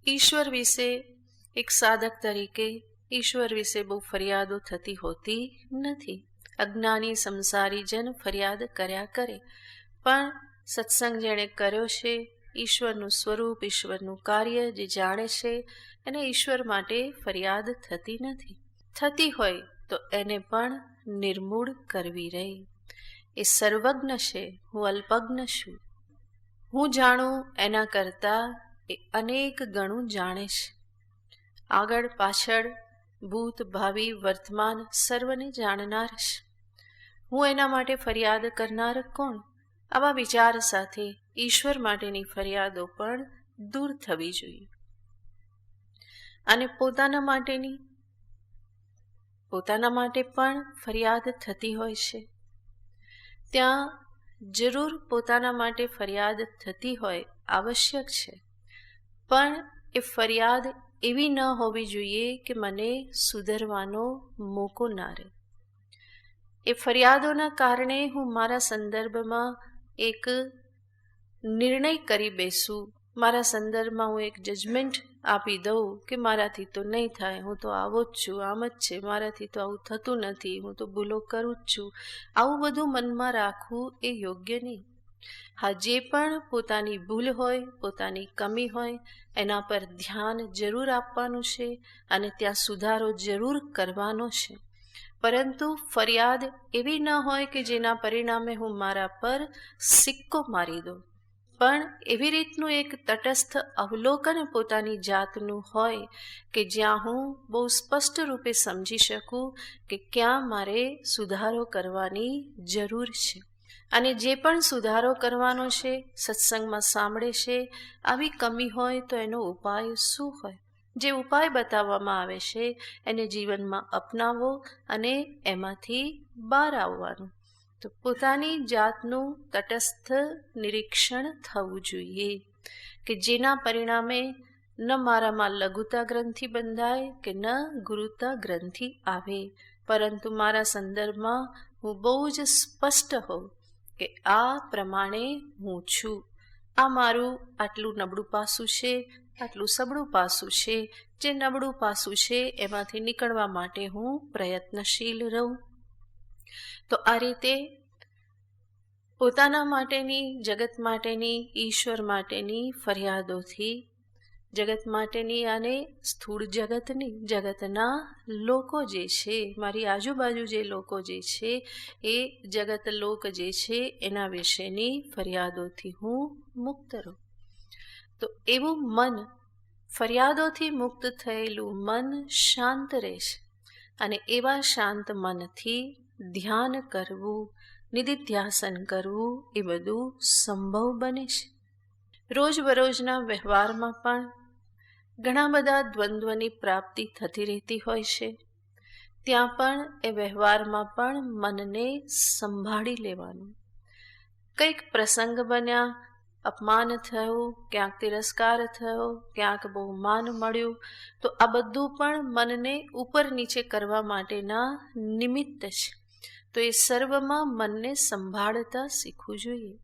A: ઈશ્વર વિશે એક સાધક તરીકે ઈશ્વર વિશે બહુ ફરિયાદો થતી હોતી નથી. અજ્ઞાની સંસારી જન ફરિયાદ કર્યા કરે, પણ સત્સંગ જેણે કર્યો છે, ઈશ્વરનું સ્વરૂપ, ઈશ્વરનું કાર્ય જે જાણે છે, એને ઈશ્વર માટે ફરિયાદ થતી નથી. થતી હોય તો એને પણ નિર્મૂળ કરવી રહી. એ સર્વજ્ઞ છે, હું અલ્પજ્ઞ છું. હું જાણું એના કરતાં એ અનેક ગણું જાણે છે. આગળ પાછળ, ભૂત, ભાવિ, વર્તમાન સર્વને જાણનાર છે. હું એના માટે ફરિયાદ કરનાર કોણ? આવા વિચાર સાથે ઈશ્વર માટેની ફરિયાદો પણ દૂર થવી જોઈએ. અને પોતાના માટે પણ ફરિયાદ થતી હોય છે. ત્યાં જરૂર પોતાના માટે ફરિયાદ થતી હોય આવશ્યક છે, પણ એ ફરિયાદ એવી ન હોવી જોઈએ કે મને સુધરવાનો મોકો ના રહે. એ ફરિયાદોના કારણે હું મારા સંદર્ભમાં એક નિર્ણય કરી બેસું મારા સંદર્ભમાં હું એક જજમેન્ટ આપી દઉં કે મારાથી તો નહીં થાય, હું તો આવો જ છું, આમ જ છે, મારાથી તો આવું થતું નથી, હું તો ભૂલો કરું જ છું, આવું બધું મનમાં રાખવું એ યોગ્ય નહીં. હા, જે પણ પોતાની ભૂલ હોય, પોતાની કમી હોય, એના પર ધ્યાન જરૂર આપવાનું છે અને ત્યાં સુધારો જરૂર કરવાનો છે. પરંતુ ફરિયાદ એવી ન હોય કે જેના પરિણામે હું મારા પર સિક્કો મારી દઉં, પણ એવી રીતનું એક તટસ્થ અવલોકન પોતાની જાતનું હોય કે જ્યાં હું બહુ સ્પષ્ટ રૂપે સમજી શકું કે ક્યાં મારે સુધારો કરવાની જરૂર છે. અને જે પણ સુધારો કરવાનો છે, સત્સંગમાં સાંભળે છે, આવી કમી હોય તો એનો ઉપાય શું હોય? જે ઉપાય બતાવવામાં આવે છે એને જીવનમાં અપનાવો અને એમાંથી બહાર આવવાનું. તો પોતાની જાતનું તટસ્થ નિરીક્ષણ થવું જોઈએ કે જેના પરિણામે ન મારામાં લઘુતા ગ્રંથિ બંધાય કે ન ગુરુતા ગ્રંથિ આવે, પરંતુ મારા સંદર્ભમાં હું બહુ જ સ્પષ્ટ હોઉં કે આ પ્રમાણે હું છું, આ મારું આટલું નબળું પાસું છે, આટલું સબળું પાસું છે, જે નબળું પાસું છે એમાંથી નીકળવા માટે હું પ્રયત્નશીલ રહું. તો આ રીતે પોતાના માટેની, જગત માટેની, ઈશ્વર માટેની ફરિયાદોથી, જગત માટેની અને સ્થૂળ જગતની, જગતના લોકો જે છે, મારી આજુબાજુ જે લોકો જે છે, એ જગત લોક જે છે એના વિશેની ફરિયાદોથી હું મુક્ત રહું. તો એવું મન, ફરિયાદોથી મુક્ત થયેલું મન શાંત રહેશે અને એવા શાંત મનથી ધ્યાન કરવું, નિધિધ્યાસન કરવું એ બધું સંભવ બને છે. રોજબરોજના વ્યવહારમાં પણ ઘણા બધા દ્વંદ્વની પ્રાપ્તિ થતી રહેતી હોય છે. ત્યાં પણ એ વ્યવહારમાં પણ મનને સંભાળી લેવાનું. કંઈક પ્રસંગ બન્યા, અપમાન થયું, ક્યાંક તિરસ્કાર થયો, ક્યાંક બહુ માન મળ્યું, તો આ બધું પણ મનને ઉપર નીચે કરવા માટેના નિમિત્ત છે. તો એ સર્વમાં મનને સંભાળતા શીખવું જોઈએ.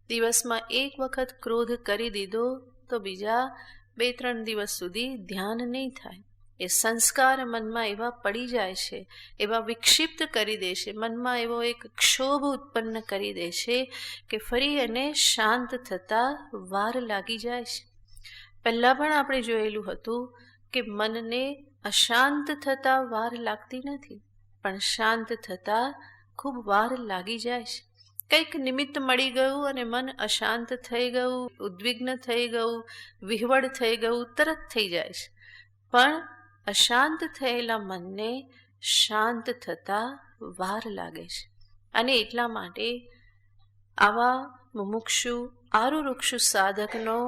A: દિવસમાં એક વખત ક્રોધ કરી દીધો તો બીજા 2-3 દિવસ સુધી ધ્યાન નહીં થાય. એ સંસ્કાર મનમાં એવા પડી જાય છે, એવા વિક્ષિપ્ત કરી દે છે, મનમાં એવો એક ક્ષોભ ઉત્પન્ન કરી દે છે કે ફરી એને શાંત થતાં વાર લાગી જાય છે. પહેલાં પણ આપણે જોયેલું હતું કે મનને અશાંત થતાં વાર લાગતી નથી, પણ શાંત થતાં ખૂબ વાર લાગી જાય છે. કંઈક નિમિત્ત મળી ગયું અને મન અશાંત થઈ ગયું, ઉદ્વિગ્ન થઈ ગયું, વિહવળ થઈ ગયું, તરત થઈ જાય છે. પણ અશાંત થયેલા મનને શાંત થતાં વાર લાગે છે. અને એટલા માટે આવા મુમુક્ષુ, આરુરુક્ષુ સાધકનો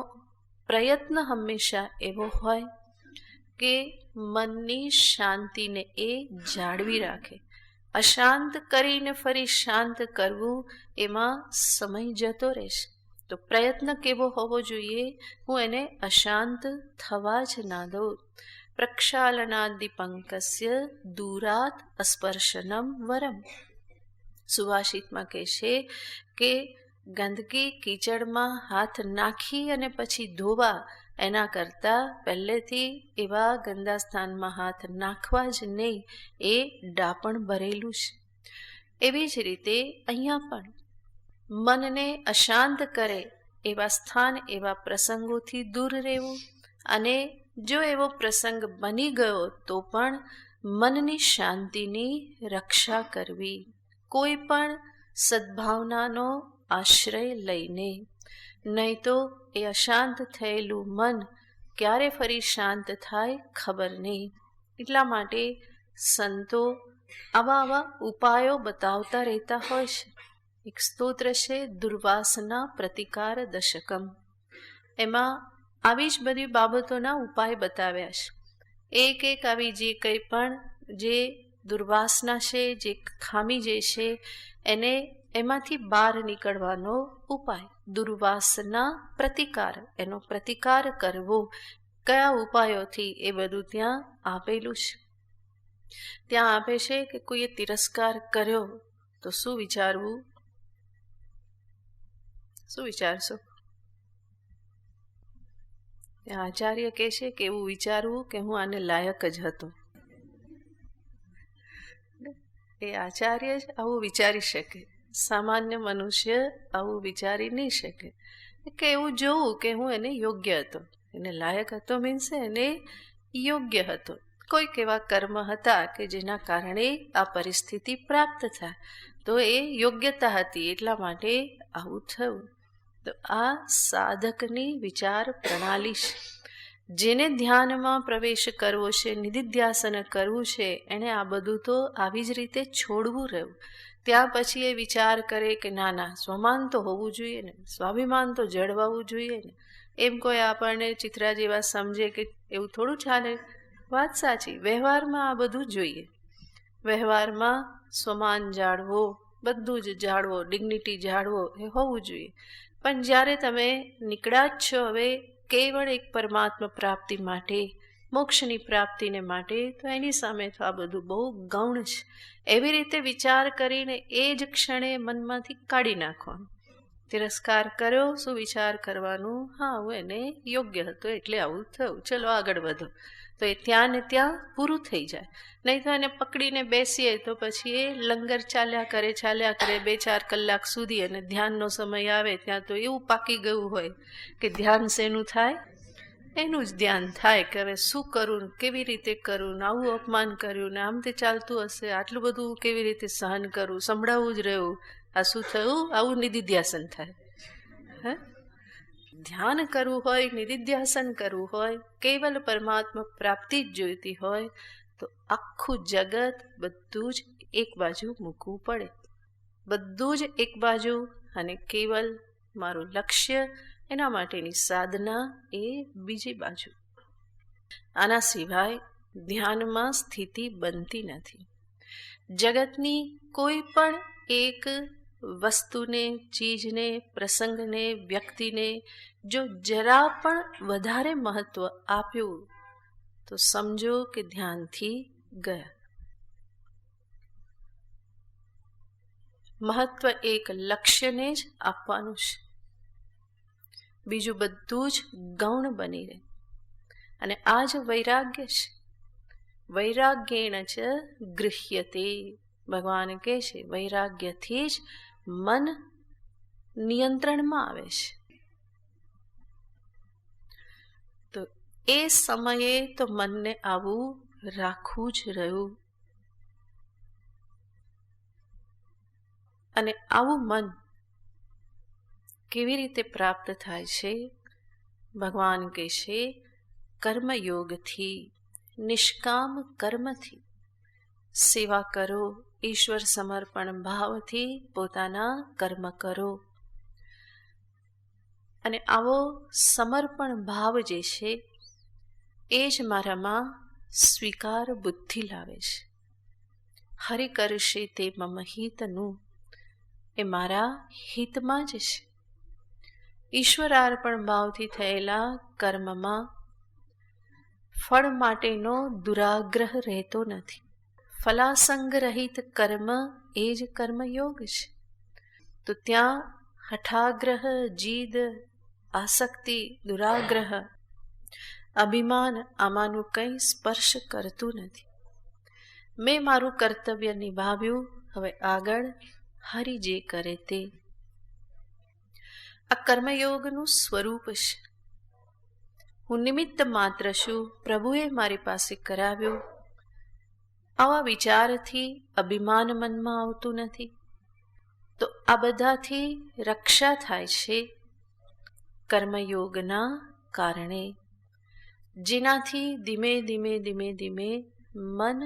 A: પ્રયત્ન હંમેશા એવો હોય કે મનની શાંતિને એ જાળવી રાખે. અશાંત કરીને ફરી શાંત કરવું એમાં સમય જતો રહેશે. તો પ્રયત્ન કેવો હોવો જોઈએ? હું એને અશાંત થવા જ ના દઉં. પ્રક્ષાલનાદિપંકસ્ય દૂરાત અસ્પર્શનમ વરમ. સુભાષિતમાં કહે છે કે ગંદકી કીચડમાં હાથ નાખી અને પછી ધોવા એના કરતાં પહેલેથી એવા ગંદા સ્થાનમાં હાથ નાખવા જ નહીં, એ ડાપણ ભરેલું છે. એવી જ રીતે અહીંયા પણ મનને અશાંત કરે એવા સ્થાન, એવા પ્રસંગોથી દૂર રહેવું. અને જો એવો પ્રસંગ બની ગયો તો પણ મનની શાંતિની રક્ષા કરવી, કોઈ પણ સદ્ભાવનાનો આશ્રય લઈને. નહીં તો એ અશાંત થયેલું મન ક્યારે ફરી શાંત થાય ખબર નહીં. એટલા માટે સંતો આવા ઉપાયો બતાવતા રહેતા હોય છે. એક સ્તોત્ર છે દુર્વાસના પ્રતિકાર દશકમ, એમાં આવી જ બધી બાબતોના ઉપાય બતાવ્યા છે. એક આવી જે કંઈ પણ જે દુર્વાસના છે, જે ખામી જે છે, એને એમાંથી બહાર નીકળવાનો ઉપાય, દુર્વાસના પ્રતિકાર, એનો પ્રતિકાર કરવો, કયા ઉપાયોથી, એ બધું ત્યાં આપેલું છે. ત્યાં આપે છે કે કોઈએ તિરસ્કાર કર્યો તો શું વિચારવું? શું વિચારશો? આચાર્ય કહે છે કે એવું વિચારવું કે હું આને લાયક જ હતો. એ આચાર્ય જ આવું વિચારી શકે, સામાન્ય મનુષ્ય આવું વિચારી નહીં શકે. કે એવું જોવું કે હું એને યોગ્ય હતો. એને લાયક હતો મીન્સ એને યોગ્ય હતો. કોઈક એવા કર્મ હતા કે જેના કારણે આ પરિસ્થિતિ પ્રાપ્ત થાય, તો એ યોગ્યતા હતી, એટલા માટે આવું થયું. તો આ સાધકની વિચાર પ્રણાલી છે. જેને ધ્યાનમાં પ્રવેશ કરવો છે, નિધિધ્યાસન કરવું છે, એને આ બધું તો આવી જ રીતે છોડવું રહ્યું. ત્યાં પછી એ વિચાર કરે કે ના ના, સ્વમાન તો હોવું જોઈએ ને, સ્વાભિમાન તો જળવાવું જોઈએ ને. એમ કોઈ આપણને ચિત્રા જેવા સમજે કે એવું થોડું ચાલે. વાત સાચી, વ્યવહારમાં આ બધું જોઈએ. વ્યવહારમાં સ્વમાન જાળવો, બધું જ જાળવો, ડિગ્નિટી જાળવો, એ હોવું જોઈએ. પણ જ્યારે તમે નીકળ્યા જ છો હવે કેવળ એક પરમાત્મા પ્રાપ્તિ માટે, મોક્ષની પ્રાપ્તિને માટે, તો એની સામે તો આ બધું બહુ ગૌણ છે. એવી રીતે વિચાર કરીને એ જ ક્ષણે મનમાંથી કાઢી નાખવાનું. તિરસ્કાર કર્યો, શું વિચાર કરવાનું? હા, હું એને યોગ્ય હતો એટલે આવું થયું, ચલો આગળ વધો. તો એ ત્યાં ને ત્યાં પૂરું થઈ જાય. નહીં તો એને પકડીને બેસીએ તો પછી એ લંગર ચાલ્યા કરે 2-4 કલાક સુધી, અને ધ્યાનનો સમય આવે ત્યાં તો એવું પાકી ગયું હોય કે ધ્યાન શેનું થાય? એનું જ ધ્યાન થાય કે હવે શું કરું, કેવી રીતે કરું, આવું અપમાન કર્યું ને આમ તે ચાલતું હશે, આટલું બધું કેવી રીતે સહન કરું, સંભળાવવું જ રહ્યું. આ શું થયું? આવું નિધિધ્યાસન થાય. હે, ધ્યાન કરવું હોય, નિધિધ્યાસન કરવું હોય, કેવલ પરમાત્મા પ્રાપ્તિ જ જોઈતી હોય, તો આખું જગત બધું જ એક બાજુ મૂકવું પડે. બધું જ એક બાજુ, અને કેવલ મારું લક્ષ્ય, એના માટેની સાધના એ બીજી બાજુ. આના સિવાય ધ્યાનમાં સ્થિતિ બનતી નથી. જગતની કોઈ પણ એક વસ્તુને, ચીજને, પ્રસંગને, વ્યક્તિને જો જરા પણ વધારે મહત્વ આપ્યું તો સમજો કે ધ્યાનથી ગયા. મહત્વ એક લક્ષ્યને જ આપવાનું છે, બીજું બધું જ ગૌણ બની રહે. અને આ જ વૈરાગ્ય છે. વૈરાગ્યેણ ચ ગૃહ્યતે. ભગવાન કહે છે વૈરાગ્યથી જ મન નિયંત્રણમાં આવે છે. તો એ સમયે તો મનને આવું રાખવું જ રહ્યું. અને આવું મન કેવી રીતે પ્રાપ્ત થાય છે? ભગવાન કહે છે કર્મયોગથી, નિષ્કામ કર્મથી. સેવા કરો, ઈશ્વર સમર્પણ ભાવથી પોતાના કર્મ કરો. અને આવો સમર્પણ ભાવ જે છે એ જ મારામાં સ્વીકાર બુદ્ધિ લાવે છે. હરિ કરશે તે મમ હિતનું, એ મારા હિતમાં જ છે. ઈશ્વરાર્પણ ભાવથી થયેલા કર્મમાં ફળ માટેનો દુરાગ્રહ રહેતો નથી. ફલાસંગ રહિત કર્મ એ જ કર્મયોગ છે. તો ત્યાં હઠાગ્રહ, જીદ, આસક્તિ, દુરાગ્રહ, અભિમાન આમાંનું કંઈ સ્પર્શ કરતું નથી. મેં મારું કર્તવ્ય નિભાવ્યું, હવે આગળ હરિ જે કરે તે. આ કર્મયોગનું સ્વરૂપ છે. હું નિમિત્ત માત્ર છું, પ્રભુએ મારી પાસે કરાવ્યું. આવા વિચારથી અભિમાન મનમાં આવતું નથી. તો આ બધાથી રક્ષા થાય છે કર્મયોગના કારણે, જેનાથી ધીમે ધીમે ધીમે ધીમે મન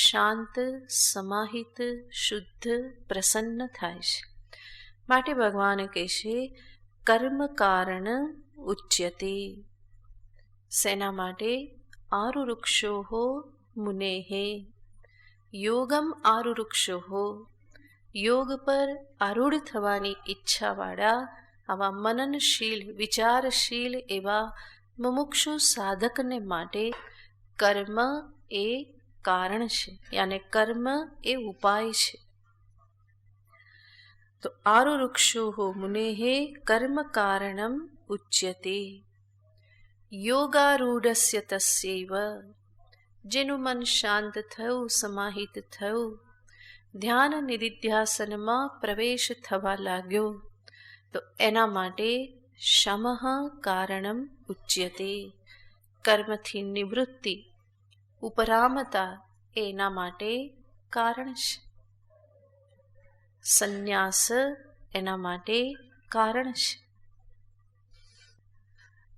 A: શાંત, સમાહિત, શુદ્ધ, પ્રસન્ન થાય છે. માટે ભગવાન કહે છે કર્મ કારણ ઉચ્યતે. શેના માટે? આરુરુક્ષો મુનેહે યોગમ આરુરુક્ષો. યોગ પર આરૂઢ થવાની ઈચ્છાવાળા આવા મનનશીલ, વિચારશીલ એવા મુમુક્ષુ સાધકને માટે કર્મ એ કારણ છે, યાને કર્મ એ ઉપાય છે. તો આરુરુક્ષો મુનેહે કર્મ કારણમ ઉચ્યતે. યોગારૂઢસ્ય તસ્યૈવ, જેનું મન શાંત થયું, સમાહિત થયું, ધ્યાન નિધિધ્યાસનમાં પ્રવેશ થવા લાગ્યો, તો એના માટે શમઃ કારણમ ઉચ્યતે, કર્મથી નિવૃત્તિ, ઉપરામતા એના માટે કારણ છે. સંન્યાસ એના માટે કારણ છે.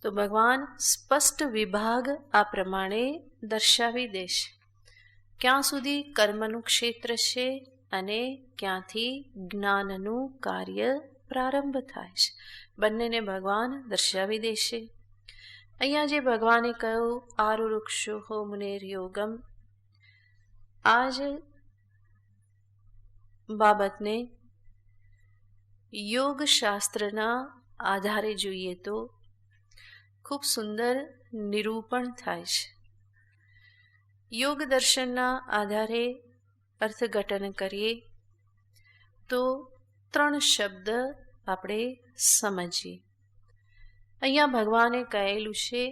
A: તો ભગવાન સ્પષ્ટ વિભાગ આ પ્રમાણે દર્શાવી દેશે. ક્યાં સુધી કર્મનું ક્ષેત્ર છે અને ક્યાંથી જ્ઞાનનું કાર્ય પ્રારંભ થાય છે, બંનેને ભગવાન દર્શાવી દેશે. અહીંયા જે ભગવાને કહ્યું આરુરુક્ષો મુનેર યોગમ, આ જ બાબતને યોગશાસ્ત્રના આધારે જોઈએ તો ખૂબ સુંદર નિરૂપણ થાય છે. યોગ દર્શનના આધારે અર્થઘટન કરીએ તો 3 શબ્દ આપણે સમજીએ. અહીંયા ભગવાને કહેલું છે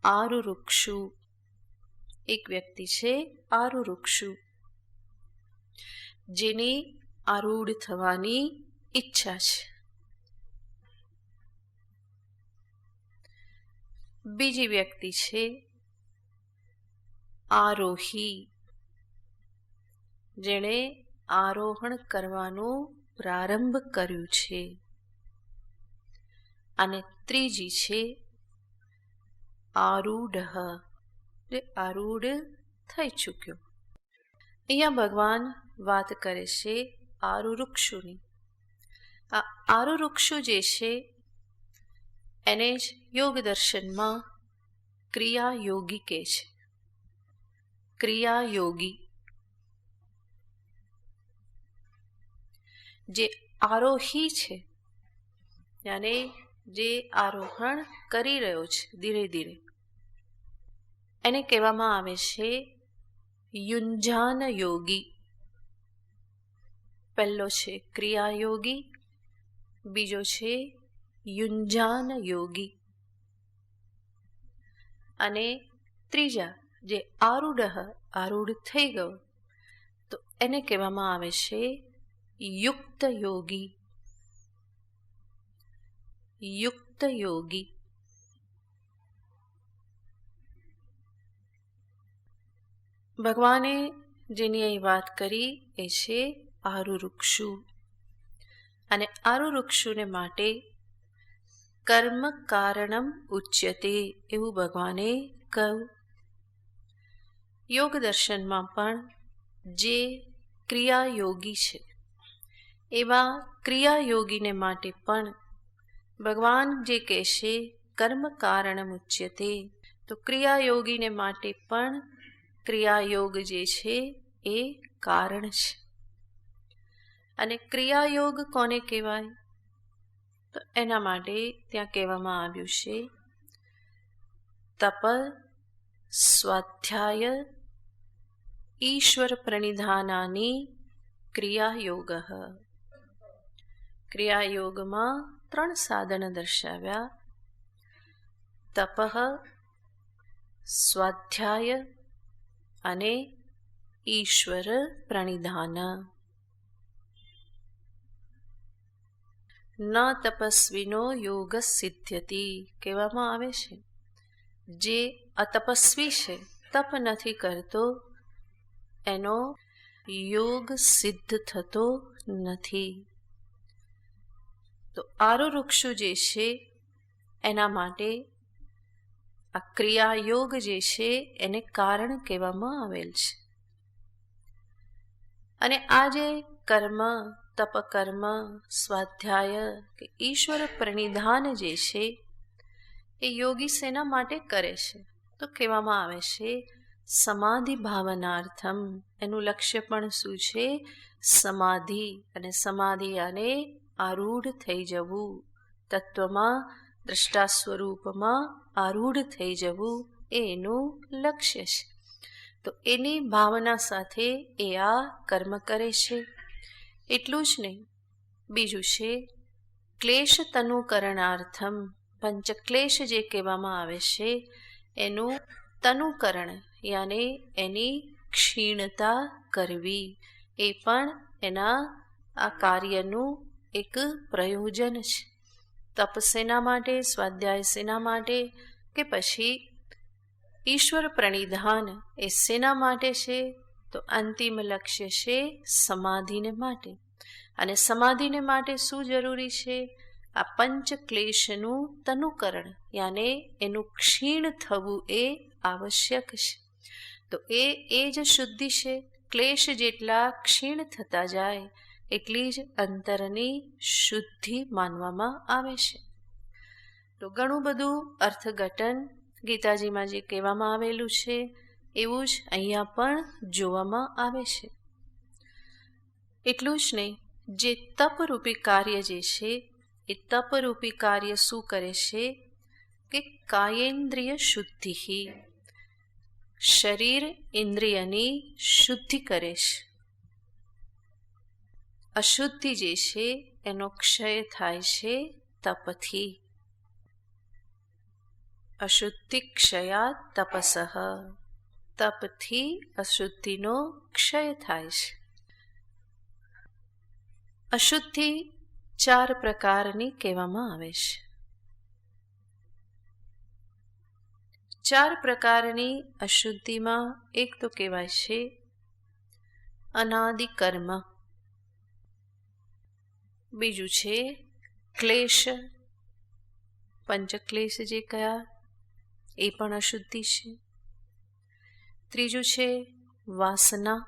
A: આરુરુક્ષુ. એક વ્યક્તિ છે આરુરુક્ષુ, જેની આરૂઢ થવાની ઈચ્છા છે. બીજી વ્યક્તિ છે આરોહી, જેણે આરોહણ કરવાનું પ્રારંભ કર્યું છે. અને ત્રીજી છે આરૂઢ, જે આરૂઢ થઈ ચૂક્યો. અહીંયા ભગવાન વાત કરે છે આરુરુક્ષુની. આ આરુરુક્ષુ જે છે એને જ યોગ દર્શનમાં ક્રિયાયોગી કહે છે. ક્રિયાયોગી જે આરોહી છે, યાને જે આરોહણ કરી રહ્યો છે ધીરે ધીરે, એને કહેવામાં આવે છે યુંજાન યોગી. પહેલો છે ક્રિયાયોગી, બીજો છે યુંજાન યોગી, અને ત્રીજા જે આરૂઢ થઈ ગયો, તો એને કહેવામાં આવે છે યુક્ત યોગી. યુક્ત યોગી. ભગવાને જેની અહીં વાત કરી એ છે આરુરુક્ષુ. અને આરુરુક્ષુને માટે કર્મ કારણમ ઉચ્યતે એવું ભગવાને કહ્યું. યોગ દર્શનમાં પણ જે ક્રિયાયોગી છે એવા ક્રિયાયોગીને માટે પણ ભગવાન જે કહેશે કર્મ કારણમ ઉચ્યતે, તો ક્રિયાયોગીને માટે પણ ક્રિયાયોગ જે છે એ કારણ છે. અને ક્રિયાયોગ કોને કહેવાય? તો એના માટે ત્યાં કહેવામાં આવ્યું છે તપ, સ્વાધ્યાય, ઈશ્વર પ્રણિધાનાની ક્રિયાયોગ. ક્રિયાયોગમાં 3 સાધન દર્શાવ્યા: તપ, સ્વાધ્યાય અને ઈશ્વર પ્રણિધાન. ન તપસ્વીનો યોગ સિદ્ધ્યતિ કહેવામાં આવે છે. જે અતપસ્વી છે, તપ નથી કરતો, એનો યોગ સિદ્ધ થતો નથી. તો આરુરુક્ષુ જે છે એના માટે આ ક્રિયાયોગ જે છે એને કારણ કહેવામાં આવેલ છે. અને આ જે કર્મ, તપકર્મ, સ્વાધ્યાય કે ઈશ્વર પ્રણિધાન જે છે એ યોગી શેના માટે કરે છે? તો કહેવામાં આવે છે સમાધિ ભાવનાર્થમ. એનું લક્ષ્ય પણ શું છે? સમાધિ. અને સમાધિ આને આરૂઢ થઈ જવું, તત્વમાં દ્રષ્ટા સ્વરૂપમાં આરૂઢ થઈ જવું એ એનું લક્ષ્ય છે. તો એની ભાવના સાથે એ આ કર્મ કરે છે. એટલું જ નહીં, બીજું છે ક્લેશ તનુકરણાર્થમ. પંચક્લેશ જે કહેવામાં આવે છે એનું તનુકરણ યાને એની ક્ષીણતા કરવી એ પણ એના આ કાર્યનું એક પ્રયોજન છે. તપ શેના માટે, સ્વાધ્યાય શેના માટે, કે પછી ઈશ્વર પ્રણિધાન એ શેના માટે છે? તો અંતિમ લક્ષ્ય છે સમાધિને માટે. અને સમાધિને માટે શું જરૂરી છે? આ પંચ ક્લેશનું તનુકરણ યાને એનું ક્ષીણ થવું એ આવશ્યક છે. તો એ જ શુદ્ધિ છે. ક્લેશ જેટલા ક્ષીણ થતા જાય એટલી જ અંતરની શુદ્ધિ માનવામાં આવે છે. તો ઘણું બધું અર્થઘટન ગીતાજીમાં જે કહેવામાં આવેલું છે એવું જ અહીંયા પણ જોવામાં આવે છે. એટલું જ નહીં, જે તપરૂપી કાર્ય જે છે એ તપરૂપી કાર્ય શું કરે છે કે કાયેન્દ્રિય શુદ્ધિ, શરીર ઇન્દ્રિયની શુદ્ધિ કરે છે. અશુદ્ધિ જે છે એનો ક્ષય થાય છે તપથી. અશુદ્ધિ ક્ષયાત તપસઃ, તપથી અશુદ્ધિનો ક્ષય થાય છે. અશુદ્ધિ 4 પ્રકારની કહેવામાં આવે છે. 4 પ્રકારની અશુદ્ધિમાં એક તો કહેવાય છે અનાદિ કર્મ, બીજું છે ક્લેશ, પંચક્લેશ જે કયા એ પણ અશુદ્ધિ છે. ત્રીજું છે વાસના.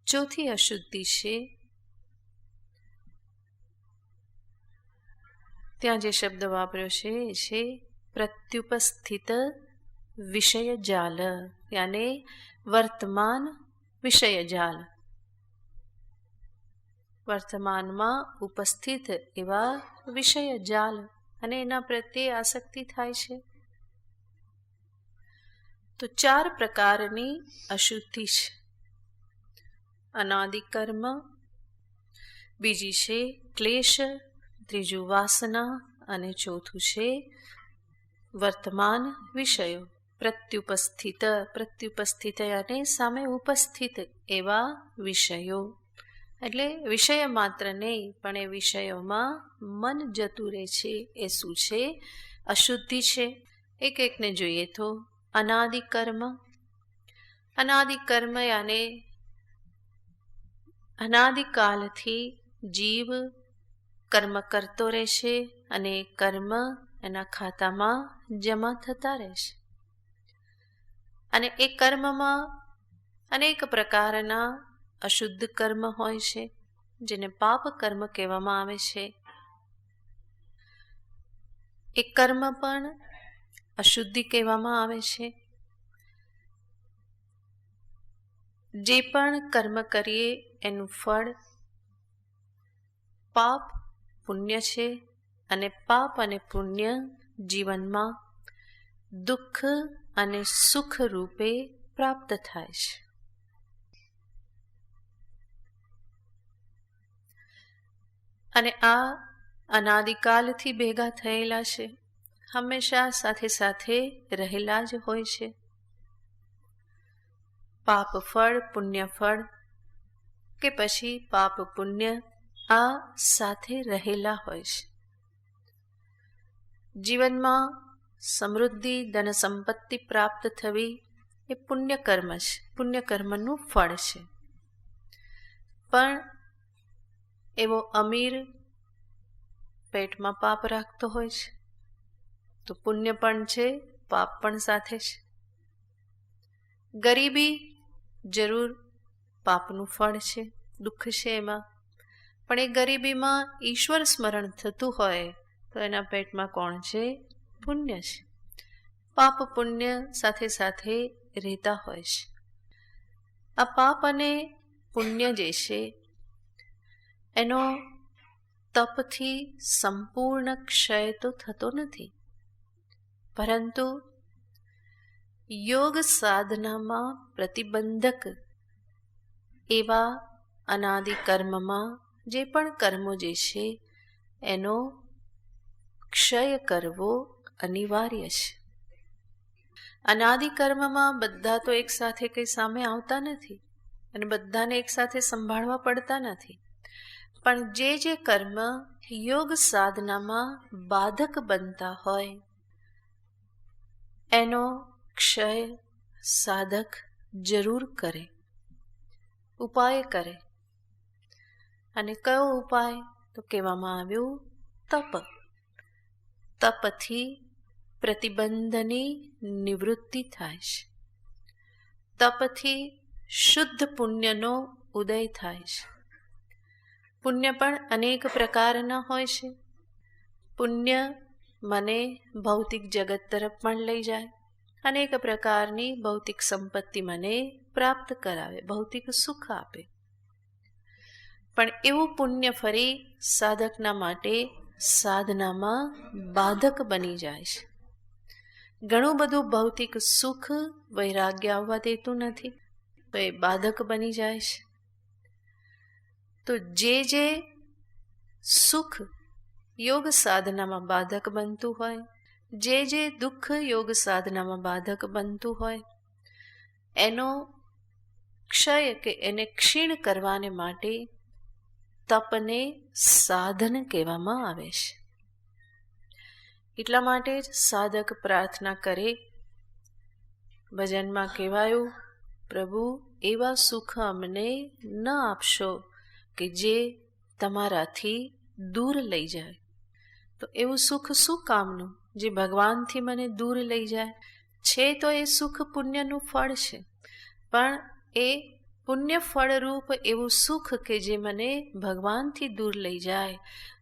A: ચોથી અશુદ્ધિ છે, ત્યાં જે શબ્દ વાપર્યો છે એ છે પ્રત્યુપસ્થિત વિષય જાલ, યાને વર્તમાન વિષય જાલ. વર્તમાનમાં ઉપસ્થિત એવા વિષય જાલ અને એના પ્રત્યે આસક્તિ થાય છે. તો 4 પ્રકારની અશુદ્ધિ છે. અનાદિ કર્મ, બીજી છે ક્લેશ, ત્રીજું વાસના અને ચોથું છે વર્તમાન વિષયો. પ્રત્યુપસ્થિત અને સામે ઉપસ્થિત એવા વિષયો, એટલે વિષય માત્ર નહીં પણ એ વિષયોમાં મન જતું રહે છે. એ શું છે? અશુદ્ધિ છે. એક એકને જોઈએ તો અનાદિ કર્મ. અનાદિ કર્મ યાને અનાદિકાલથી જીવ કર્મ કરતો રહેશે અને કર્મ એના ખાતામાં જમા થતા રહેશે. અને એ કર્મમાં અનેક પ્રકારના અશુદ્ધ કર્મ હોય છે જેને પાપ કર્મ કહેવામાં આવે છે. એ કર્મ પણ અશુદ્ધિ કહેવામાં આવે છે. જે પણ કર્મ કરીએ એનું ફળ પાપ પુણ્ય છે અને પાપ અને પુણ્ય જીવનમાં દુઃખ અને સુખ રૂપે પ્રાપ્ત થાય છે. અને આ અનાદિકાલથી ભેગા થયેલા છે, હંમેશા સાથે સાથે રહેલા જ હોય છે. પાપ ફળ પુણ્ય ફળ કે પછી પાપ પુણ્ય આ સાથે રહેલા હોય છે. જીવનમાં સમૃદ્ધિ ધન સંપત્તિ પ્રાપ્ત થવી એ પુણ્ય કર્મ છે, પુણ્ય કર્મનું ફળ છે. પણ એવો અમીર પેટમાં પાપ રાખતો હોય છે તો પુણ્ય પણ છે, પાપ પણ સાથે છે. ગરીબી જરૂર પાપનું ફળ છે, દુઃખ છે એમાં, પણ એ ગરીબીમાં ઈશ્વર સ્મરણ થતું હોય તો એના પેટમાં કોણ છે? પુણ્ય છે. પાપ પુણ્ય સાથે સાથે રહેતા હોય છે. આ પાપ અને પુણ્ય જે છે એનો તપથી સંપૂર્ણ ક્ષય તો થતો નથી, પરંતુ યોગ સાધનામાં પ્રતિબંધક એવા અનાદિ કર્મમાં જે પણ કર્મો જે છે એનો ક્ષય કરવો અનિવાર્ય છે. અનાદિ કર્મમાં બધા તો એક સાથે કંઈ સામે આવતા નથી અને બધાને એક સાથે સંભાળવા પડતા નથી. પણ જે કર્મ યોગ સાધનામાં બાધક બનતા હોય એનો ક્ષય સાધક જરૂર કરે, ઉપાય કરે. અને કયો ઉપાય? તો કહેવામાં આવ્યું તપ. તપથી પ્રતિબંધની નિવૃત્તિ થાય છે. તપથી શુદ્ધ પુણ્યનો ઉદય થાય છે. પુણ્ય પણ અનેક પ્રકારના હોય છે. પુણ્ય મને ભૌતિક જગત તરફ પણ લઈ જાય, અનેક પ્રકારની ભૌતિક સંપત્તિ મને પ્રાપ્ત કરાવે, ભૌતિક સુખ આપે. પણ એવું પુણ્ય ફરી સાધકના માટે સાધનામાં બાધક બની જાય છે. ઘણું બધું ભૌતિક સુખ વૈરાગ્ય આવવા દેતું નથી, તો એ બાધક બની જાય છે. તો જે સુખ યોગ સાધનામાં બાધક બનતું હોય, જે દુઃખ યોગ સાધનામાં બાધક બનતું હોય, એનો ક્ષય કે એને ક્ષીણ કરવાને માટે તપને સાધન કહેવામાં આવે છે. એટલા માટે જ સાધક પ્રાર્થના કરે. ભજનમાં કહેવાયું, પ્રભુ એવા સુખ અમને ન આપશો કે જે તમારાથી દૂર લઈ જાય. તો એવું સુખ શું કામનું જે ભગવાનથી મને દૂર લઈ જાય છે? તો એ સુખ પુણ્યનું ફળ છે, પણ એ પુણ્ય ફળરૂપ એવું સુખ કે જે મને ભગવાનથી દૂર લઈ જાય,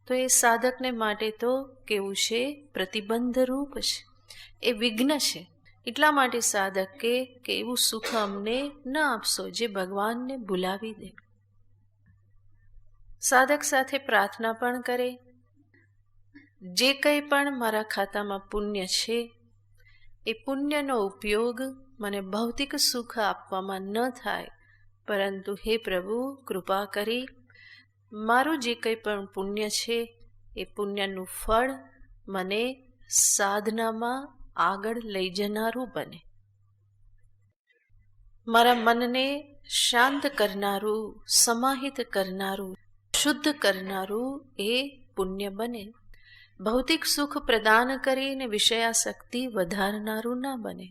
A: તો એ સાધકને માટે તો કેવું છે? પ્રતિબંધ રૂપ છે, એ વિઘ્ન છે. એટલા માટે સાધક કે એવું સુખ અમને ન આપશો જે ભગવાનને ભૂલાવી દે. સાધક સાથે પ્રાર્થના પણ કરે, જે કંઈ પણ મારા ખાતામાં પુણ્ય છે એ પુણ્યનો ઉપયોગ મને ભૌતિક સુખ આપવામાં ન થાય, પરંતુ હે પ્રભુ કૃપા કરી મારું જે કંઈ પણ પુણ્ય છે એ પુણ્યનું ફળ મને સાધનામાં આગળ લઈ જનારું બને. મારા મનને શાંત કરનારું, સમાહિત કરનારું, શુદ્ધ કરનારું એ પુણ્ય બને. ભૌતિક સુખ પ્રદાન કરીને વિષયાસક્તિ વધારનારું ના બને.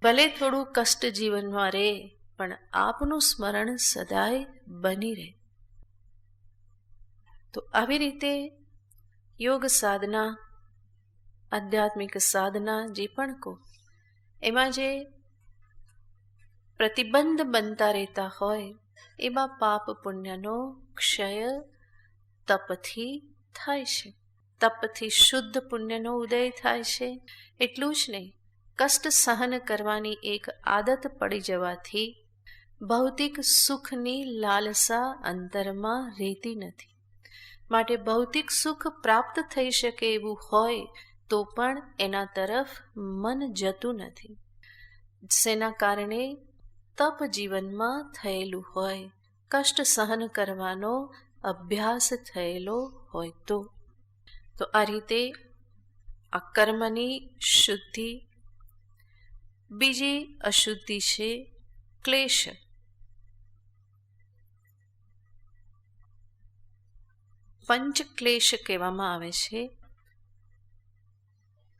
A: ભલે થોડું કષ્ટ જીવનમાં રહે, પણ આપનું સ્મરણ સદાય બની રહે. તો આવી રીતે યોગ સાધના, આધ્યાત્મિક સાધના જે પણ કહો, એમાં જે પ્રતિબંધ બનતા રહેતા હોય એવા પાપ પુણ્યનો ક્ષય તપથી થાય છે. તપથી શુદ્ધ પુણ્યનો ઉદય થાય છે. એટલું જ નહીં, કષ્ટ સહન કરવાની એક આદત પડી જવાથી ભૌતિક સુખની લાલસા અંતરમાં રહેતી નથી. માટે ભૌતિક સુખ પ્રાપ્ત થઈ શકે એવું હોય તો પણ એના તરફ મન જતું નથી. શેના કારણે? તપ જીવનમાં થયેલું હોય, કષ્ટ સહન કરવાનો અભ્યાસ થયેલો હોય તો આ રીતે આ કર્મની શુદ્ધિ. બીજી અશુદ્ધિ છે ક્લેશ. પંચ ક્લેશ કહેવામાં આવે છે,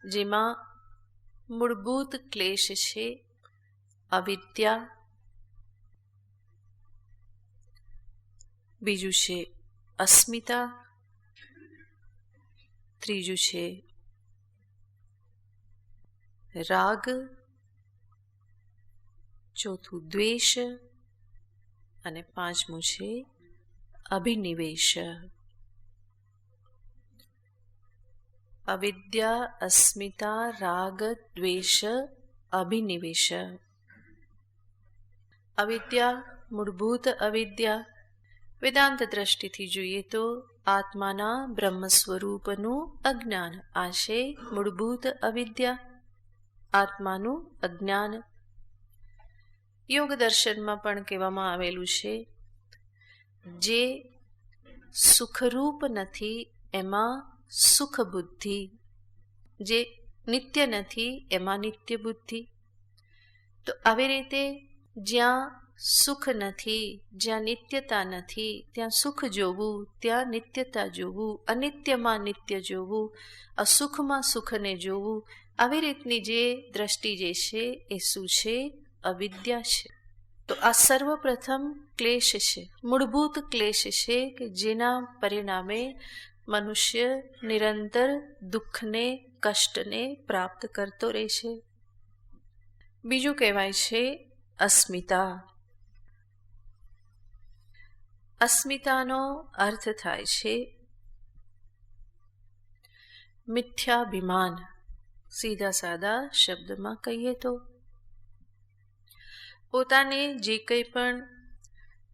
A: જેમાં મૂળભૂત ક્લેશ છે અવિદ્યા, બીજું છે અસ્મિતા, ત્રીજું છે રાગ, ચોથું દ્વેષ અને પાંચમું છે અભિનિવેશ. અવિદ્યા, અસ્મિતા, રાગ, દ્વેષ, અભિનિવેશ. અવિદ્યા, મૂળભૂત અવિદ્યા, વેદાંત દ્રષ્ટિથી જોઈએ તો આત્માના બ્રહ્મ સ્વરૂપનું અજ્ઞાન. આ છે મૂળભૂત અવિદ્યા, આત્માનું અજ્ઞાન. યોગ દર્શનમાં પણ કહેવામાં આવેલું છે, જે સુખરૂપ નથી એમાં સુખ બુદ્ધિ, જે નિત્ય નથી એમાં નિત્ય બુદ્ધિ. તો આવી રીતે જ્યાં સુખ નથી, જ્યાં નિત્યતા નથી, ત્યાં સુખ જોવું, ત્યાં નિત્યતા જોવું, અનિત્યમાં નિત્ય જોવું, અસુખમાં સુખને જોવું, આવી રીતની જે દ્રષ્ટિ જે છે એ શું છે? અવિદ્યા છે. તો આ સર્વપ્રથમ ક્લેશ છે, મૂળભૂત ક્લેશ છે કે જેના પરિણામે મનુષ્ય નિરંતર દુઃખને, કષ્ટને પ્રાપ્ત કરતો રહે છે. બીજું કહેવાય છે અસ્મિતા. અસ્મિતાનો અર્થ થાય છે મિથ્યાભિમાન. સીધા સાદા શબ્દમાં કહીએ તો પોતાને જે કંઈ પણ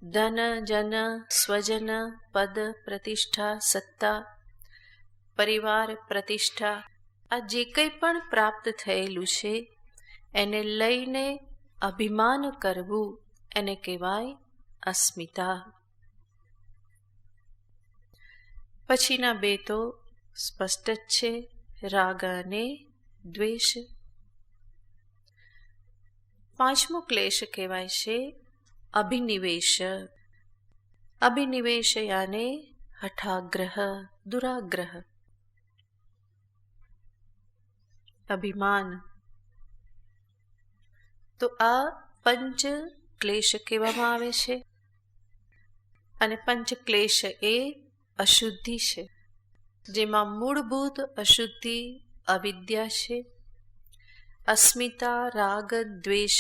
A: ધન, જન, સ્વજન, પદ, પ્રતિષ્ઠા, સત્તા, પરિવાર, પ્રતિષ્ઠા, આ જે કંઈ પણ પ્રાપ્ત થયેલું છે એને લઈને અભિમાન કરવું, એને કહેવાય અસ્મિતા. પછીના બે તો સ્પષ્ટ જ છે, રાગ અને દ્વેષ. પાંચમો ક્લેશ કહેવાય છે અભિનિવેશ. અભિનિવેશ યાને હઠાગ્રહ, દુરાગ્રહ, અભિમાન. તો આ પંચ ક્લેશ કહેવામાં આવે છે. અને પંચ ક્લેશ એ અશુદ્ધિ છે, જેમાં મૂળભૂત અશુદ્ધિ અવિદ્યા છે. અસ્મિતા, રાગ, દ્વેષ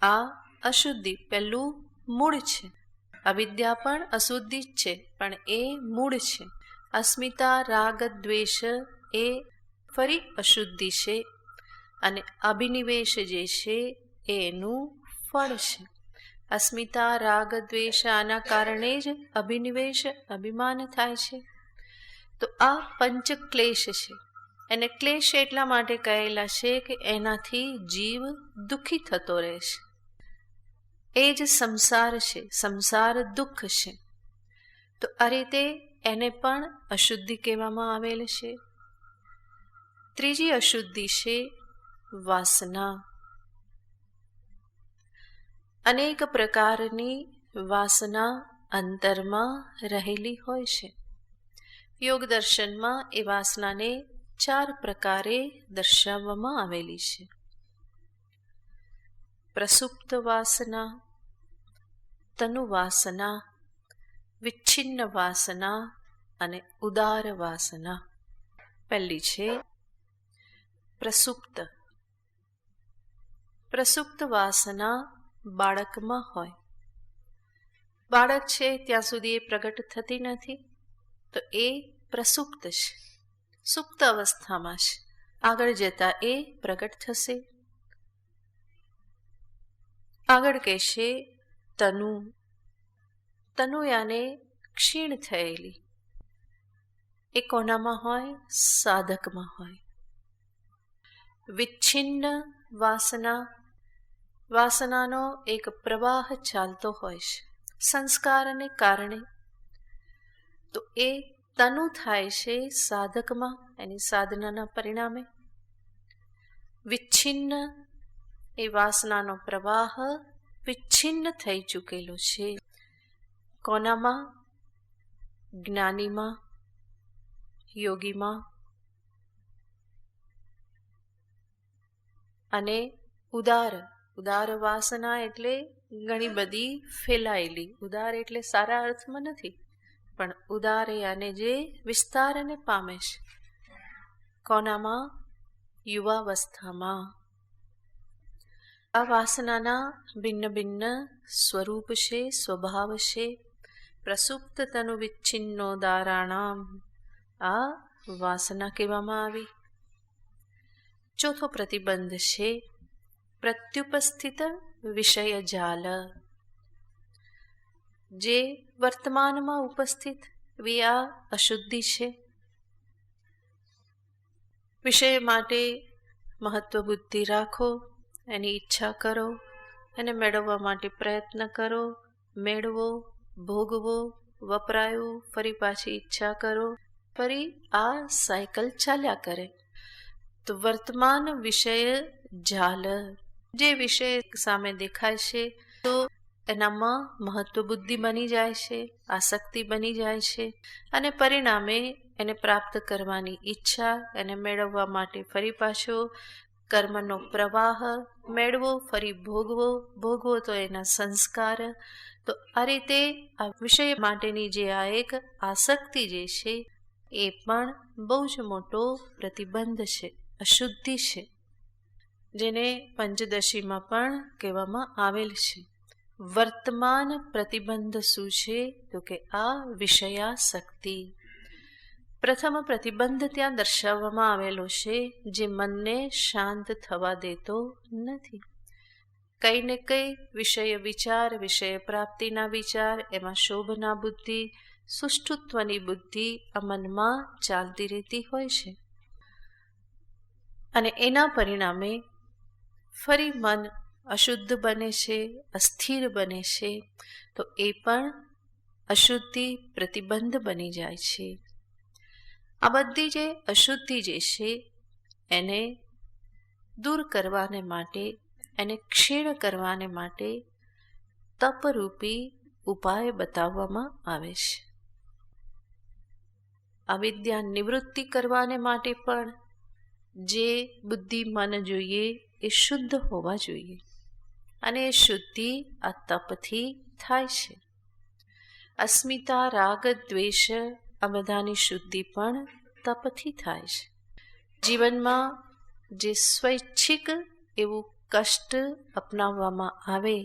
A: આ અશુદ્ધિ પહેલું મૂળ છે. અવિદ્યા પણ અશુદ્ધિ જ છે, પણ એ મૂળ છે. અસ્મિતા, રાગ, દ્વેષ એ ફરી અશુદ્ધિ છે, અને અભિનિવેશ જે છે એ એનું ફળ છે. અસ્મિતા, રાગ, દ્વેષ આના કારણે જ અભિનિવેશ, અભિમાન થાય છે. તો આ પંચ ક્લેશ છે. એને ક્લેશ એટલા માટે કહેલા છે કે એનાથી જીવ દુઃખી થતો રહે છે. એ જ સંસાર છે, સંસાર દુઃખ છે. તો આ રીતે એને પણ અશુદ્ધિ કહેવામાં આવેલ છે. ત્રીજી અશુદ્ધિ છે વાસના. અનેક પ્રકારની વાસના અંતરમાં રહેલી હોય છે. યોગ દર્શનમાં એ વાસનાને 4 પ્રકારે દર્શાવવામાં આવેલી છે. પ્રસુપ્ત વાસના, તનુ વાસના, વિચ્છિન્ન વાસના અને ઉદાર વાસના. પહેલી છે પ્રસુપ્ત. પ્રસુપ્ત વાસના બાળકમાં હોય. બાળક છે ત્યાં સુધી એ પ્રગટ થતી નથી, તો એ પ્રસુપ્ત છે, સુપ્ત અવસ્થામાં છે. આગળ જતા એ પ્રગટ થશે. આગળ કહેશે તનુ. તનુ યાને ક્ષીણ થયેલી. એ કોનામાં હોય? સાધકમાં હોય. વિચ્છિન્ન વાસના. વાસનાનો એક પ્રવાહ ચાલતો હોય છે સંસ્કારને કારણે. તો એ તનુ થાય છે સાધકમાં, એની સાધનાના પરિણામે. વિચ્છિન્ન એ વાસનાનો પ્રવાહ વિચ્છિન્ન થઈ ચૂકેલો છે. કોનામાં? જ્ઞાનીમાં, યોગીમાં. અને ઉદાર. ઉદાર વાસના એટલે ઘણી બધી ફેલાયેલી. ઉદાર એટલે સારા અર્થમાં નથી, પણ ઉદાર યાને જે વિસ્તારને પામે છે. કોનામાં? યુવાવસ્થામાં. આ વાસનાના ભિન્ન ભિન્ન સ્વરૂપ છે, સ્વભાવ છે. પ્રસુપ્ત તનુ વિચ્છિન્નોદારાણામ આ વાસના કહેવામાં આવી. ચોથો પ્રતિબંધ છે પ્રત્યુપસ્થિત વિષય જાલ. જે વર્તમાનમાં ઉપસ્થિત એવી આ અશુદ્ધિ છે. વિષય માટે મહત્વ બુદ્ધિ રાખો, એની ઈચ્છા કરો, એને મેળવવા માટે પ્રયત્ન કરો, મેળવો, ભોગવો, વપરાયું, ફરી પાછી ઈચ્છા કરો, ફરી આ સાયકલ ચાલ્યા કરે. તો વર્તમાન વિષય જાલ, જે વિષય સામે દેખાય છે તો એનામાં મહત્વ બુદ્ધિ બની જાય છે, આસક્તિ બની જાય છે, અને પરિણામે એને પ્રાપ્ત કરવાની ઈચ્છા, એને મેળવવા માટે ફરી પાછો કર્મનો પ્રવાહ, મેળવો ફરી ભોગવો, ભોગવો તો એના સંસ્કાર. તો આ રીતે આ વિષય માટેની જે આ એક આસક્તિ જે છે એ પણ બહુ જ મોટો પ્રતિબંધ છે, અશુદ્ધિ છે, જેને પંચદશીમાં પણ કહેવામાં આવેલ છે. વર્તમાન પ્રતિબંધ શું છે તો કે આ વિષયાસક્તિ. પ્રથમ પ્રતિબંધ ત્યાં દર્શાવવામાં આવેલો છે, જે મનને શાંત થવા દેતો નથી. કંઈ ને કંઈ વિષય વિચાર, વિષય પ્રાપ્તિના વિચાર, એમાં શોભના બુદ્ધિ, સુષ્ઠુત્વની બુદ્ધિ આ મનમાં ચાલતી રહેતી હોય છે, અને એના પરિણામે ફરી મન અશુદ્ધ બને છે, અસ્થિર બને છે. તો એ પણ અશુદ્ધિ પ્રતિબંધ બની જાય છે. આ બધી જે અશુદ્ધિ જે છે એને દૂર કરવાને માટે, એને ક્ષીણ કરવાને માટે તપરૂપી ઉપાય બતાવવામાં આવે છે. અવિદ્યા નિવૃત્તિ કરવાને માટે પણ જે બુદ્ધિ મન જોઈએ એ શુદ્ધ હોવા જોઈએ, અને એ શુદ્ધિ આ તપથી થાય છે. અસ્મિતા, રાગ, દ્વેષ આ બધાની શુદ્ધિ પણ તપથી થાય છે. જીવનમાં જે સ્વૈચ્છિક એવું કષ્ટ અપનાવવામાં આવે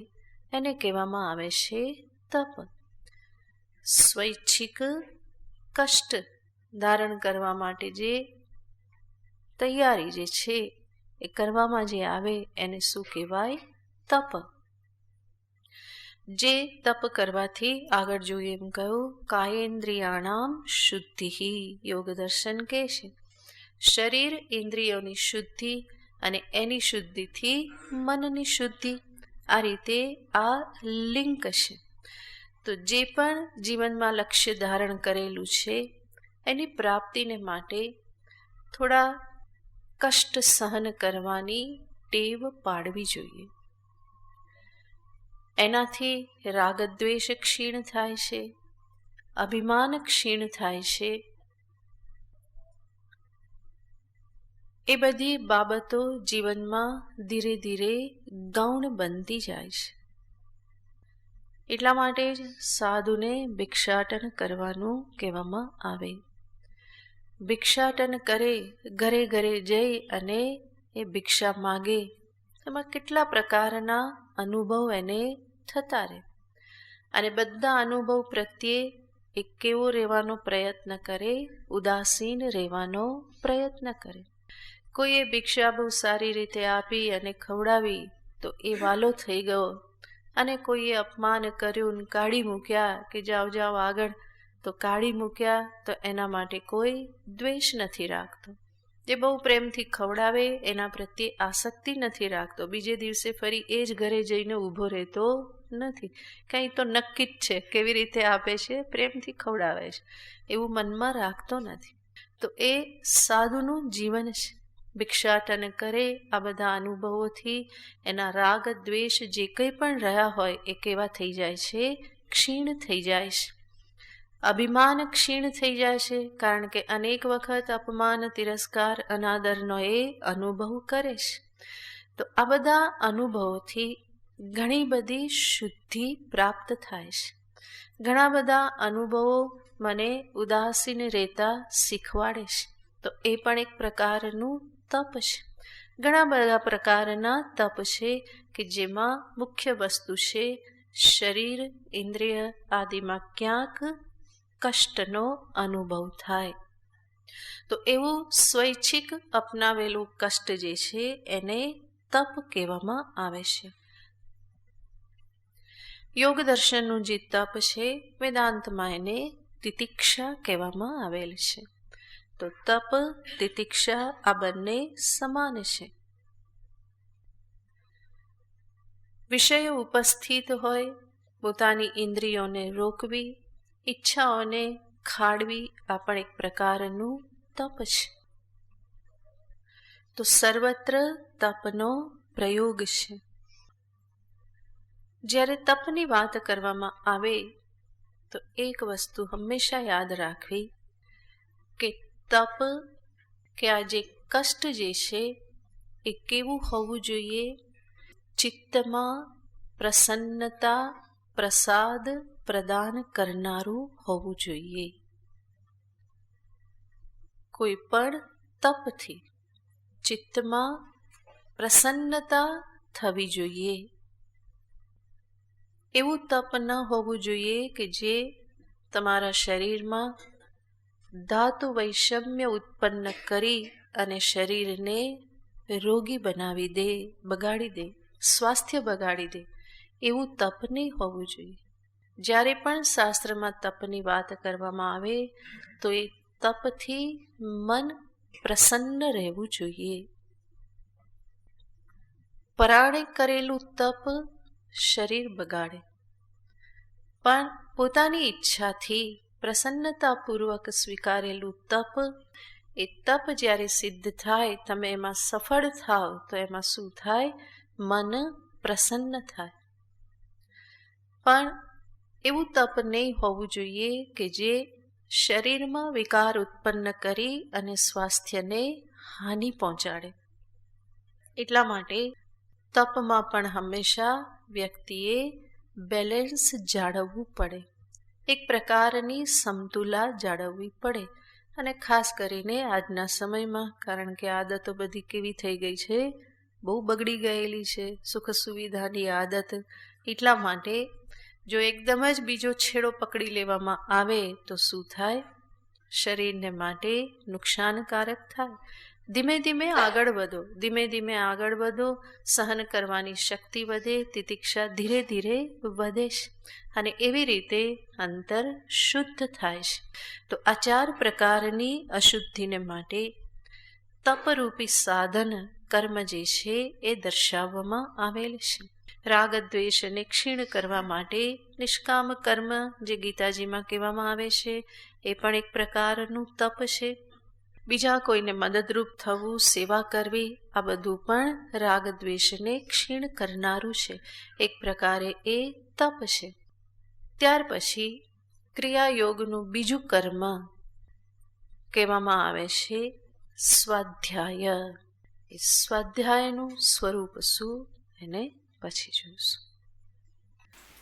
A: એને કહેવામાં આવે છે તપ. સ્વૈચ્છિક કષ્ટ ધારણ કરવા માટે જે તૈયારી જે છે એ કરવામાં જે આવે એને શું કહેવાય? તપ. જે તપ કરવાથી આગળ જોઈએ એમ કહ્યું, કાયેન્દ્રિયાણામ શુદ્ધિ. યોગ દર્શન કહે છે શરીર ઇન્દ્રિયોની શુદ્ધિ, અને એની શુદ્ધિથી મનની શુદ્ધિ. આ રીતે આ લિંક છે. તો જે પણ જીવનમાં લક્ષ્ય ધારણ કરેલું છે એની પ્રાપ્તિને માટે થોડા કષ્ટ સહન કરવાની ટેવ પાડવી જોઈએ. એનાથી રાગદ્વેષ ક્ષીણ થાય છે, અભિમાન ક્ષીણ થાય છે. એ બધી બાબતો જીવનમાં ધીરે ધીરે ગૌણ બનતી જાય છે. એટલા માટે જ સાધુને ભિક્ષાટન કરવાનું કહેવામાં આવે. ભિક્ષાટન કરે, ઘરે ઘરે જઈ અને એ ભિક્ષા માગે, એમાં કેટલા પ્રકારના અનુભવ એને થતા રહે, અને બધા અનુભવ પ્રત્યે એ કેવો રહેવાનો પ્રયત્ન કરે? ઉદાસીન રહેવાનો પ્રયત્ન કરે. કોઈએ ભિક્ષા બહુ સારી રીતે આપી અને ખવડાવી તો એ વાલો થઈ ગયો, અને કોઈએ અપમાન કર્યું ને કાઢી મૂક્યા કે જાઓ જાઓ આગળ, તો કાઢી મૂક્યા તો એના માટે કોઈ દ્વેષ નથી રાખતો. જે બહુ પ્રેમથી ખવડાવે એના પ્રત્યે આસક્તિ નથી રાખતો, બીજે દિવસે ફરી એ જ ઘરે જઈને ઊભો રહેતો નથી. કંઈ તો નક્કી જ છે, કેવી રીતે આપે છે, પ્રેમથી ખવડાવે છે, એવું મનમાં રાખતો નથી. તો એ સાધુનું જીવન છે. ભિક્ષાટન કરે, આ બધા અનુભવોથી એના રાગ દ્વેષ જે કંઈ પણ રહ્યા હોય એ કેવા થઈ જાય છે? ક્ષીણ થઈ જાય છે. અભિમાન ક્ષીણ થઈ જાય છે, કારણ કે અનેક વખત અપમાન, તિરસ્કાર, અનાદરનો એ અનુભવ કરે છે. તો આ બધા અનુભવોથી ઘણી બધી શુદ્ધિ પ્રાપ્ત થાય છે. ઘણા બધા અનુભવો મને ઉદાસીન રહેતા શીખવાડે છે. તો એ પણ એક પ્રકારનું તપ છે. ઘણા બધા પ્રકારના તપ છે કે જેમાં મુખ્ય વસ્તુ છે શરીર ઇન્દ્રિય આદિમાં ક્યાંક કષ્ટનો અનુભવ થાય. તો એવું સ્વૈચ્છિક અપનાવેલું કષ્ટ જે છે એને તપ કહેવામાં આવે છે. યોગ દર્શનનું જે તપ છે વેદાંતમાં એને તિતિક્ષા કહેવામાં આવેલ છે. તો તપ, તિતિક્ષા આ બંને સમાન છે. વિષયો ઉપસ્થિત હોય, પોતાની ઇન્દ્રિયોને રોકવી, ઈચ્છાઓને ખાડવી આ પણ એક પ્રકારનું તપ છે. તો સર્વત્ર તપનો પ્રયોગ છે. જ્યારે તપની વાત કરવામાં આવે તો એક વસ્તુ હંમેશા યાદ રાખવી કે તપ કે આ જે કષ્ટ જે છે એ કેવું હોવું જોઈએ? ચિત્તમાં પ્રસન્નતા પ્રસાદ પ્રદાન કરનારું હોવું જોઈએ. કોઈ પણ તપથી ચિત્તમાં પ્રસન્નતા થવી જોઈએ. એવું તપ ન હોવું જોઈએ કે જે તમારા શરીરમાં ધાતુ વૈષમ્ય ઉત્પન્ન કરી અને શરીરને રોગી બનાવી દે, બગાડી દે, સ્વાસ્થ્ય બગાડી દે. એવું તપ નહીં હોવું જોઈએ. જ્યારે પણ શાસ્ત્રમાં તપની વાત કરવામાં આવે તો એ તપથી મન પ્રસન્ન રહેવું જોઈએ. પરાણે કરેલું તપ શરીર બગાડે, પણ પોતાની ઈચ્છાથી પ્રસન્નતાપૂર્વક સ્વીકારેલું તપ, એ તપ જ્યારે સિદ્ધ થાય, તમે એમાં સફળ થાવ તો એમાં શું થાય? મન પ્રસન્ન થાય. પણ એવું તપ નહીં હોવું જોઈએ કે જે શરીરમાં વિકાર ઉત્પન્ન કરી અને સ્વાસ્થ્યને હાનિ પહોંચાડે. એટલા માટે તપમાં પણ હંમેશા વ્યક્તિએ બેલેન્સ જાળવવું પડે, એક પ્રકારની સમતુલા જાળવવી પડે. અને ખાસ કરીને આજના સમયમાં, કારણ કે આદતો બધી કેવી થઈ ગઈ છે, બહુ બગડી ગયેલી છે, સુખ સુવિધાની આદત. એટલા માટે જો એકદમ જ બીજો છેડો પકડી લેવામાં આવે તો શું થાય? શરીરને માટે નુકસાનકારક થાય. ધીમે ધીમે આગળ વધો, ધીમે ધીમે આગળ વધો, સહન કરવાની શક્તિ વધે, તિતિક્ષા ધીરે ધીરે વધે છે અને એવી રીતે અંતર શુદ્ધ થાય છે. તો આ 4 પ્રકારની અશુદ્ધિને માટે તપરૂપી સાધન કર્મ જે છે એ દર્શાવવામાં આવેલ છે. રાગ દ્વેષને ક્ષીણ કરવા માટે નિષ્કામ કર્મ જે ગીતાજીમાં કહેવામાં આવે છે એ પણ એક પ્રકારનું તપ છે. બીજા કોઈને મદદરૂપ થવું, સેવા કરવી, આ બધું પણ રાગ દ્વેષને ક્ષીણ કરનારું છે. એક પ્રકારે એ તપ છે. ત્યાર પછી ક્રિયાયોગનું બીજું કર્મ કહેવામાં આવે છે સ્વાધ્યાય. એ સ્વાધ્યાયનું સ્વરૂપ શું એને પછી જોઈશું.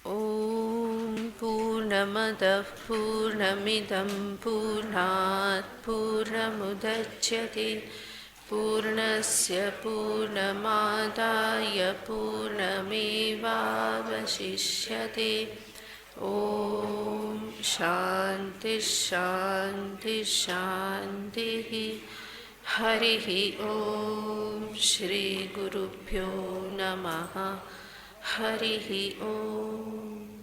A: ઓમ પૂર્ણમદ પૂર્ણમિદં પૂર્ણાત પૂર્ણમુદચ્યતે પૂર્ણસ્ય પૂર્ણમાદાય પૂર્ણમેવાવશિષ્યતે. ઓમ શાંતિ શાંતિ શાંતિ. હરિ ઓમ. શ્રી ગુરુભ્યો નમઃ. હરિ ઓમ.